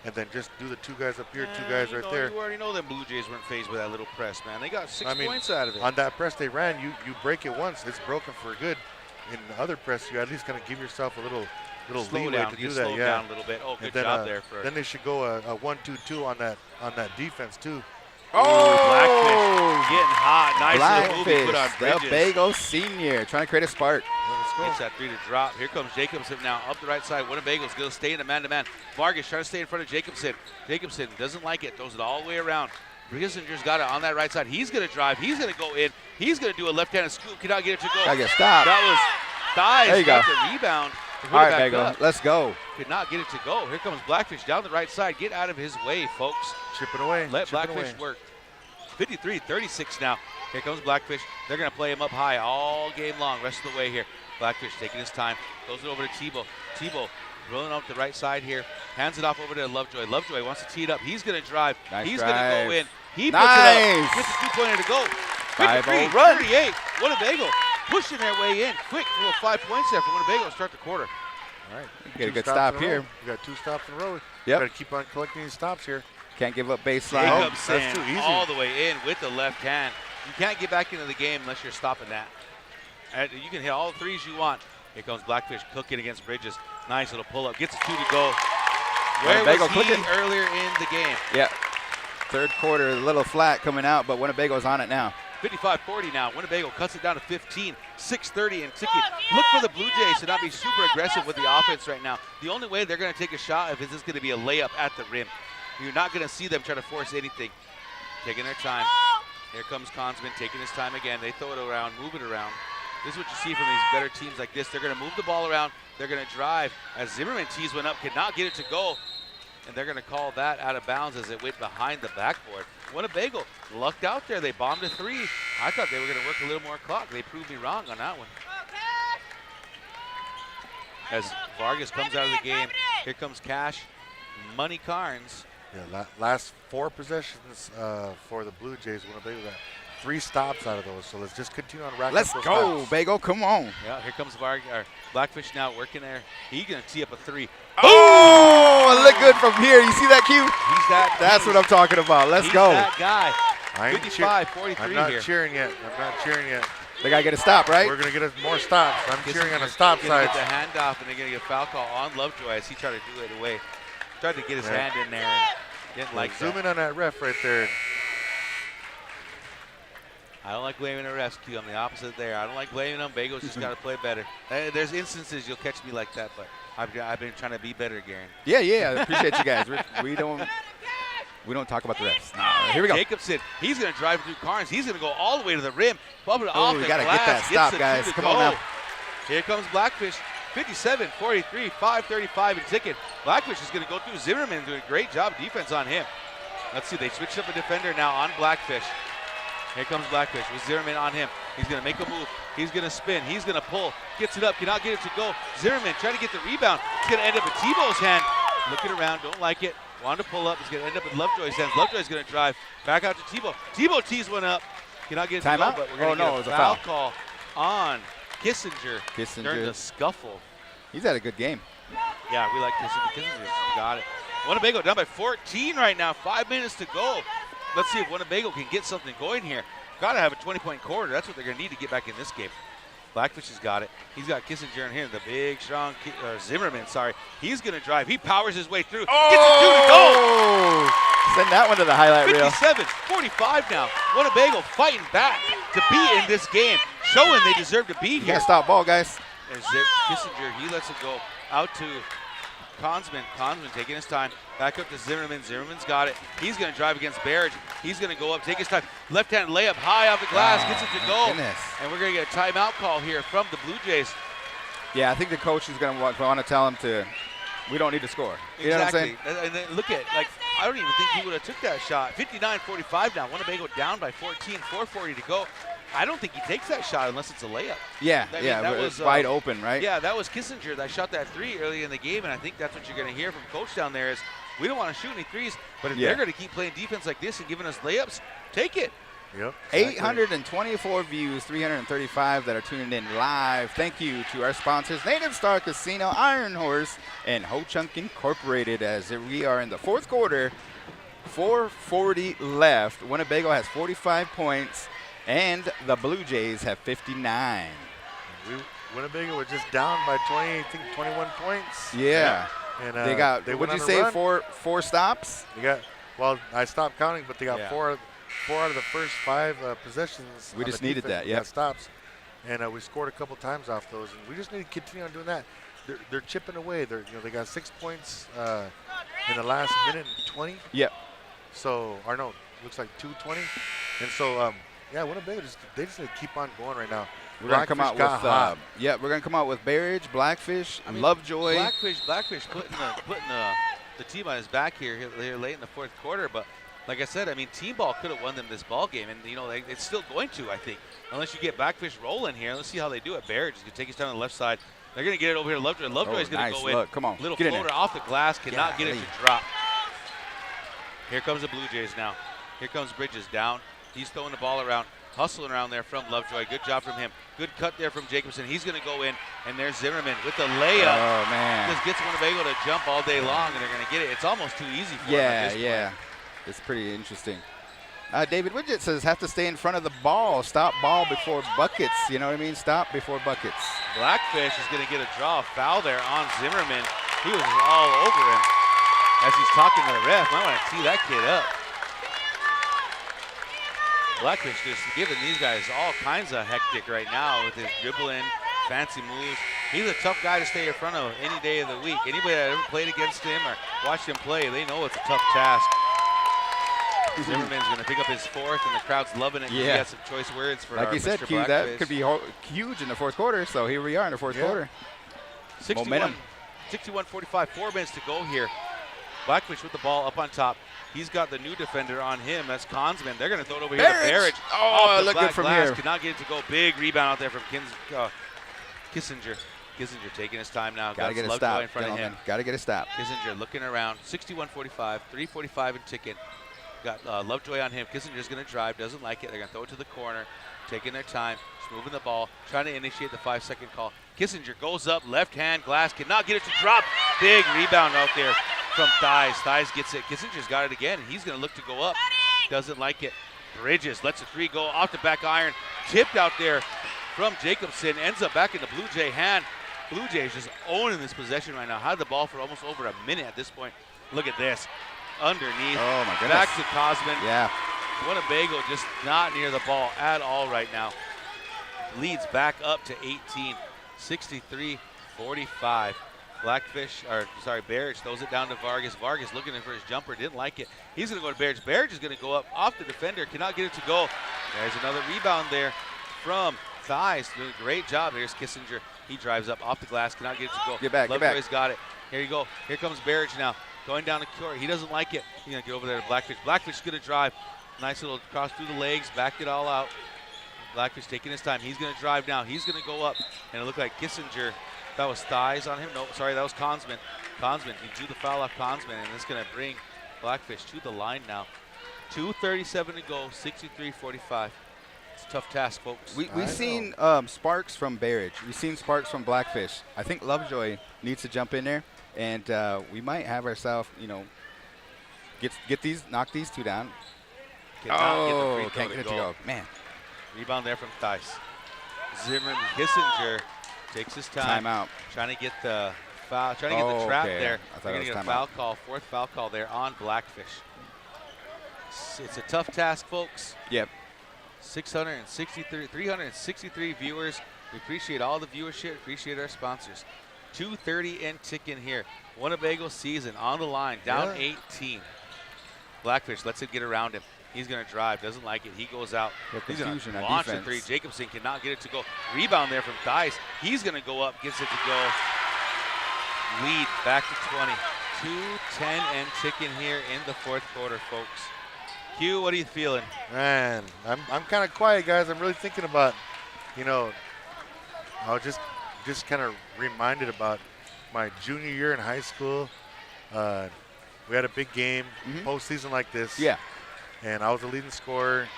and then just do the 2 guys up here, 2 guys right there. You already know them Blue Jays weren't phased with that little press, man. They got 6 points out of it. On that press they ran, you break it once, it's broken for good. In the other press, you at least kind of give yourself a little leeway to do that. Down a little bit. Oh, good job there. Then they should go a 1-2-2 on that defense too. Oh, Blackfish getting hot. Nice little move he put on Bridges. The Bagel Senior trying to create a spark. Let's go. Gets that 3 to drop. Here comes Jacobson now up the right side. Winnebago's going to stay in the man-to-man. Vargas trying to stay in front of Jacobson. Jacobson doesn't like it. Throws it all the way around. Kissinger's got it on that right side. He's going to drive. He's going to go in. He's going to do a left-handed scoop. Cannot get it to go. Gotta get stopped. That was Thies. There you got go. the rebound. All right, Bagel, let's go. Could not get it to go. Here comes Blackfish down the right side. Get out of his way, folks. Chipping away. Let Blackfish work. 53-36 now. Here comes Blackfish. They're going to play him up high all game long, rest of the way here. Blackfish taking his time. Throws it over to Tebow. Tebow rolling up the right side here. Hands it off over to Lovejoy. Lovejoy wants to tee it up. He's going to drive. He's going to go in. He puts it up. Gets the 2-pointer to go. 53, run. 38. Winnebago pushing their way in. Quick little 5 points there for Winnebago to start the quarter. All right. Get a good stop here. We got 2 stops in a row. Yep. Got to keep on collecting these stops here. Can't give up baseline. Jacobson that's too easy. all the way in with the left hand. You can't get back into the game unless you're stopping that. You can hit all the threes you want. Here comes Blackfish cooking against Bridges. Nice little pull-up. Gets a 2 to go. Where was he cooking earlier in the game? Yeah. 3rd quarter, a little flat coming out, but Winnebago's on it now. 55-40 now. Winnebago cuts it down to 15. 6:30 and ticking. Look for the Blue Jays to not be super aggressive with the offense right now. The only way they're going to take a shot if it's going to be a layup at the rim. You're not going to see them try to force anything. Taking their time. Here comes Consman taking his time again. They throw it around, move it around. This is what you see from these better teams like this. They're going to move the ball around. They're going to drive. As Zimmerman tees one up, cannot get it to go. And they're going to call that out of bounds as it went behind the backboard. Winnebago lucked out there. They bombed a 3. I thought they were going to work a little more clock. They proved me wrong on that one. As Vargas comes out of the game, here comes Cash. Money Carnes. Yeah, last 4 possessions for the Blue Jays. Winnebago got 3 stops out of those. So let's just continue on racking Let's up those go, stops. Bagel. Come on. Yeah, here comes Blackfish now working there. He's going to tee up a 3. Oh, it looked good from here. You see that, Q? He's that. That's what I'm talking about. Let's go. That guy. I ain't 55-43 I'm not here. cheering yet. I'm not cheering yet. They got to get a stop, right? We're going to get us more stops. I'm cheering on the stop side. side. Get the handoff, and they're going to get a foul call on Lovejoy as he tried to do it away. Tried to get his hand in there and didn't like that. Zoom in on that ref right there. I don't like blaming a rescue. I'm the opposite there. I don't like blaming them. Bago's just got to play better. There's instances you'll catch me like that, but I've been trying to be better, Garen. Yeah, I appreciate you guys. We don't talk about the refs. No, here we go. Jacobson, he's going to drive through Carnes. He's going to go all the way to the rim. Bump it off the we got to glass. get that stop, guys. Come on now. Here comes Blackfish. 57-43, 5:35 and ticking. Blackfish is going to go through. Zimmerman doing a great job defense on him. Let's see, they switched up a defender now on Blackfish. Here comes Blackfish with Zimmerman on him. He's going to make a move. He's going to spin. He's going to pull. Gets it up. Cannot get it to go. Zimmerman trying to get the rebound. It's going to end up in Tebow's hand. Looking around. Don't like it. Wanted to pull up. It's going to end up in Lovejoy's hands. Lovejoy's going to drive back out to Tebow. Tebow tees one up. Cannot get it to go, but we're going to get a foul call on Kissinger during the scuffle. He's had a good game. Yeah, we like Kissinger. Kissinger's got it. Winnebago down by 14 right now. 5 minutes to go. Let's see if Winnebago can get something going here. Got to have a 20-point quarter. That's what they're going to need to get back in this game. Blackfish has got it. He's got Kissinger in here. The big, strong Zimmerman, sorry. He's going to drive. He powers his way through. Oh! Gets it to go. Send that one to the highlight reel. 57-45 now. Winnebago fighting back to be in this game, showing they deserve to be You here. can't stop ball, guys. And Kissinger, he lets it go out to Consman. Consman taking his time. Back up to Zimmerman. Zimmerman's got it. He's going to drive against Barrage. He's going to go up, take his time. Left-hand layup high off the glass. Gets it to go. Goodness. And we're going to get a timeout call here from the Blue Jays. Yeah, I think the coach is going to want to tell him we don't need to score. You know what I'm saying? And then look at, I don't even think he would have took that shot. 59-45 now. Winnebago down by 14, 4:40 to go. I don't think he takes that shot unless it's a layup. Yeah, that was wide open, right? Yeah, that was Kissinger that shot that three early in the game, and I think that's what you're going to hear from Coach down there is we don't want to shoot any threes, but if they're going to keep playing defense like this and giving us layups, take it. Yep. 824 views, 335 that are tuning in live. Thank you to our sponsors, Native Star Casino, Iron Horse, and Ho Chunk Incorporated, as we are in the fourth quarter. 4:40 left. Winnebago has 45 points, and the Blue Jays have 59. Winnebago was just down by 20, I think 21 points. Yeah. And they got, what'd you say, four stops? Well, I stopped counting, but they got four out of the first 5 possessions. We just needed that, yeah. Stops. And we scored a couple times off those, and we just need to continue on doing that. They're chipping away. They got 6 points in the last minute and 20. Yep. So, or no, looks like 2:20. And so, Winnebago they just need to keep on going right now. We're gonna come out with we're gonna come out with Barrage, Blackfish, Lovejoy. Blackfish putting the team on his back here late in the fourth quarter, but like I said, I mean, team ball could have won them this ball game, and it's still going to, I think, unless you get Blackfish rolling here. Let's see how they do it. Barrage is gonna take his time on the left side. They're gonna get it over here. Lovejoy's gonna go in. Come on, little get floater off the glass, cannot get it to drop. Here comes the Blue Jays now. Here comes Bridges down. He's throwing the ball around, hustling around there from Lovejoy. Good job from him. Good cut there from Jacobson. He's going to go in, and there's Zimmerman with the layup. Oh, man. Just gets Winnebago to jump all day long, and they're going to get it. It's almost too easy for them at this point. Yeah. It's pretty interesting. David Widget says have to stay in front of the ball. Stop ball before buckets. You know what I mean? Stop before buckets. Blackfish is going to get a draw foul there on Zimmerman. He was all over him as he's talking to the ref. I want to tee that kid up. Blackfish just giving these guys all kinds of hectic right now with his dribbling, fancy moves. He's a tough guy to stay in front of any day of the week. Anybody that ever played against him or watched him play, they know it's a tough task. Zimmerman's going to pick up his fourth, and the crowd's loving it. He got some choice words for like you said, Mr. Q, Blackfish. that could be huge in the fourth quarter. So here we are in the fourth quarter. 61-45, 4 minutes to go here. Blackfish with the ball up on top. He's got the new defender on him. That's Consman. They're going to throw it over here to Barrage. Oh, look good from here. Cannot get it to go. Big rebound out there from Kissinger. Kissinger taking his time now. Got to get a stop, in front of him. Got to get a stop. Kissinger looking around. 61-45, 3:45 and ticking. Got Lovejoy on him. Kissinger's going to drive. Doesn't like it. They're going to throw it to the corner. Taking their time. Just moving the ball. Trying to initiate the 5-second call. Kissinger goes up. Left hand. Glass cannot get it to drop. Big rebound out there from Thies. Thies gets it. Kissinger's got it again. He's going to look to go up. Doesn't like it. Bridges lets a three go off the back iron. Tipped out there from Jacobson. Ends up back in the Blue Jay hand. Blue Jays just owning this possession right now. Had the ball for almost over a minute at this point. Look at this. Underneath. Oh, my goodness. Back to Cosman. Yeah. Winnebago just not near the ball at all right now. Leads back up to 18. 63-45. Barrage throws it down to Vargas. Vargas looking in for his jumper, didn't like it. He's going to go to Barrage. Barrage is going to go up off the defender, cannot get it to go. There's another rebound there from Thies. Doing a great job. Here's Kissinger. He drives up off the glass, cannot get it to go. Get back, get back. Lovejoy's got it. Here you go. Here comes Barrage now. Going down the court. He doesn't like it. He's going to get over there to Blackfish. Blackfish going to drive. Nice little cross through the legs, back it all out. Blackfish taking his time. He's going to drive now. He's going to go up. And it looked like Kissinger. That was thighs on him. No, sorry, that was Consman. Consman, he drew the foul off Consman, and it's going to bring Blackfish to the line now. 2:37 to go, 63-45. It's a tough task, folks. We've seen sparks from Barrage. We've seen sparks from Blackfish. I think Lovejoy needs to jump in there, and we might have ourselves, knock these two down. Can't get it to go. Man. Rebound there from Theis. Zimmerman, Kissinger takes his time. Timeout. Trying to get the foul, trying to get the trap there. I thought They're it going to was get a foul call, fourth foul call there on Blackfish. It's a tough task, folks. Yep. 363 viewers. We appreciate all the viewership, appreciate our sponsors. 2:30 and ticking here. Winnebago season on the line, down 18. Blackfish lets it get around him. He's going to drive, doesn't like it. He goes out. He's going to launch a three. Jacobson cannot get it to go. Rebound there from Theis. He's going to go up, gets it to go. Lead back to 20. 2:10 and ticking here in the fourth quarter, folks. Q, what are you feeling? Man, I'm kind of quiet, guys. I'm really thinking about, I was just kind of reminded about my junior year in high school. We had a big game, postseason like this. Yeah. And I was the leading scorer,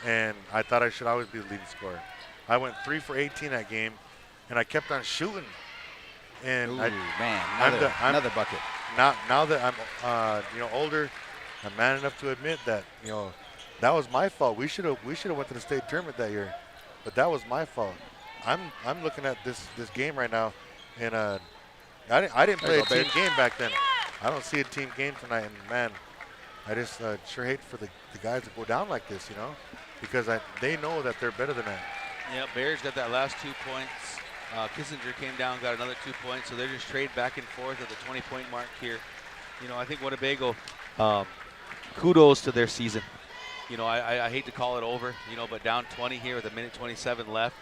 and I thought I should always be the leading scorer. I went 3 for 18 that game, and I kept on shooting. And Ooh, another bucket. Now that I'm older, I'm man enough to admit that that was my fault. We should have went to the state tournament that year, but that was my fault. I'm looking at this game right now, and I didn't play a team game back then. I don't see a team game tonight, and man, I just sure hate for the guys to go down like this, because they know that they're better than that. Yeah, Bears got that last 2 points. Kissinger came down, got another 2 points, so they're just trade back and forth at the 20-point mark here. I think Winnebago, kudos to their season. I hate to call it over, but down 20 here with a minute 27 left.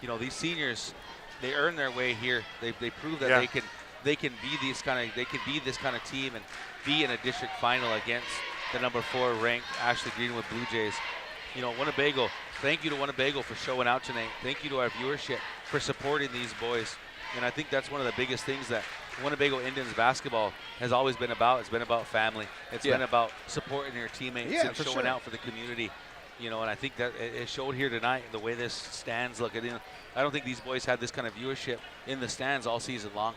These seniors, they earn their way here. They prove that they can be this kind of team and be in a district final against the number 4 ranked Ashland-Greenwood Blue Jays. Winnebago, thank you to Winnebago for showing out tonight. Thank you to our viewership for supporting these boys. And I think that's one of the biggest things that Winnebago Indians basketball has always been about. It's been about family. It's been about supporting your teammates and showing out for the community. And I think that it showed here tonight the way this stands look. I don't think these boys had this kind of viewership in the stands all season long.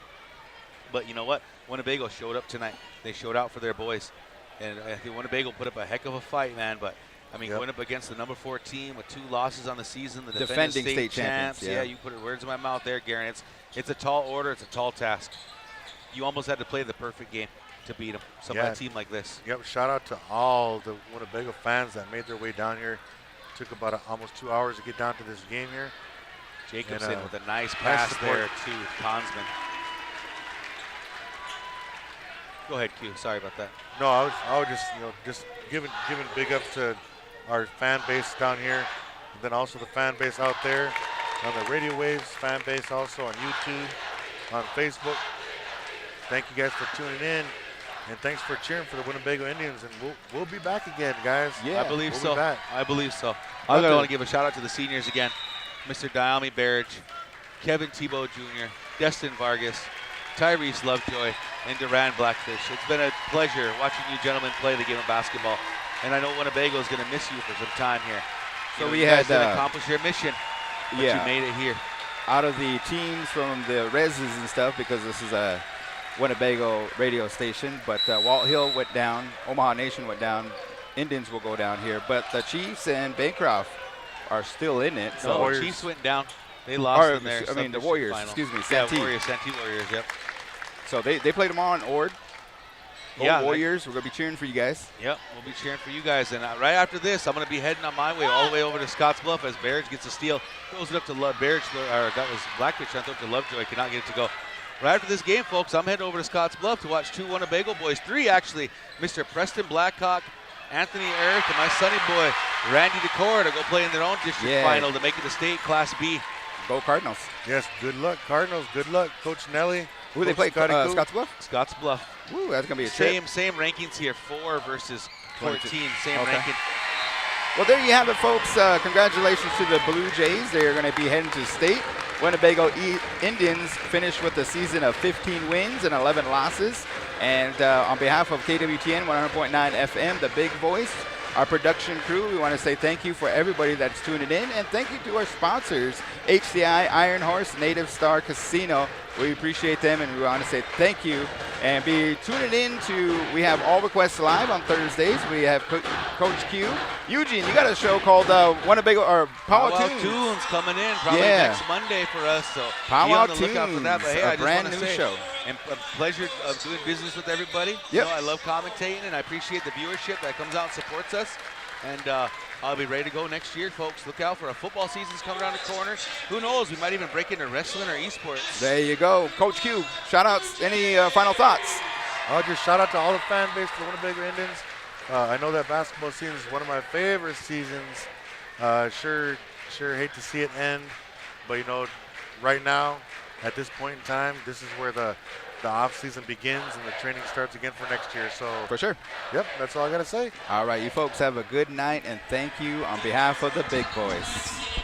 But you know what? Winnebago showed up tonight. They showed out for their boys. And I think Winnebago put up a heck of a fight, man. But, going up against the number 4 team with 2 losses on the season, the defending state champs. Yeah, you put words in my mouth there, Garen. It's a tall order. It's a tall task. You almost had to play the perfect game to beat them. A team like this. Yep, shout out to all the Winnebago fans that made their way down here. Took about almost 2 hours to get down to this game here. Jacobson with a nice pass there to Consman. Go ahead, Q. Sorry about that. No, I was just giving big ups to our fan base down here, and then also the fan base out there on the radio waves, fan base also on YouTube, on Facebook. Thank you guys for tuning in, and thanks for cheering for the Winnebago Indians. And we'll be back again, guys. Yeah, I believe so. I believe so. I want to give a shout out to the seniors again, Mr. Diami Barrage, Kevin Tebow Jr., Destin Vargas, Tyrese Lovejoy, and Duran Blackfish. It's been a pleasure watching you gentlemen play the game of basketball. And I know Winnebago is going to miss you for some time here. So we had to accomplish your mission, but you made it here. Out of the teams from the Reses and stuff, because this is a Winnebago radio station, but Walt Hill went down, Omaha Nation went down, Indians will go down here, but the Chiefs and Bancroft are still in it. So the Chiefs went down. They lost in there. The Warriors, final. excuse me. Santee Warriors, yep. So they played them on Ord. Warriors, we're going to be cheering for you guys. Yep, we'll be cheering for you guys. And right after this, I'm going to be heading on my way all the way over to Scottsbluff as Barrage gets a steal. Throws it up to Barrage, or that was Blackfish, trying to throw it to Lovejoy, cannot get it to go. Right after this game, folks, I'm heading over to Scottsbluff to watch 2 Winnebago boys, 3 actually, Mr. Preston Blackhawk, Anthony Earth, and my sonny boy, Randy Decor, to go play in their own district final to make it to state Class B. Go Cardinals. Yes, good luck, Cardinals. Good luck, Coach Nelly. Who they play? Scotty Coop. Scotts Bluff? Scotts Bluff. Ooh, that's going to be a trip. Same rankings here, 4 versus 14, 22. same Okay. ranking. Well, there you have it, folks. Congratulations to the Blue Jays. They're going to be heading to state. Winnebago Indians finished with a season of 15 wins and 11 losses. And on behalf of KWTN 100.9 FM, the big voice, our production crew, we want to say thank you for everybody that's tuning in. And thank you to our sponsors, HCI, Iron Horse, Native Star Casino. We appreciate them, and we want to say thank you. And be tuning in to, we have All Requests Live on Thursdays. We have Coach Q. Eugene, you got a show called Winnebago, or Powwow Tunes. coming in probably Yeah. next Monday for us. So Powwow be on the lookout for that. But Tunes, hey, a I just brand want to new say, show. and a pleasure of doing business with everybody. Yep. You know, I love commentating, and I appreciate the viewership that comes out and supports us. And I'll be ready to go next year, folks. Look out for a football season's coming around the corner. Who knows? We might even break into wrestling or esports. There you go. Coach Q, shout outs. Any final thoughts? I'll just shout out to all the fan base for the Winnebago Indians. I know that basketball season is one of my favorite seasons. Sure hate to see it end, but you know, right now, at this point in time, this is where the off season begins and the training starts again for next year. So, For sure. yep, that's all I gotta say. All right, you folks have a good night, and thank you on behalf of the big boys.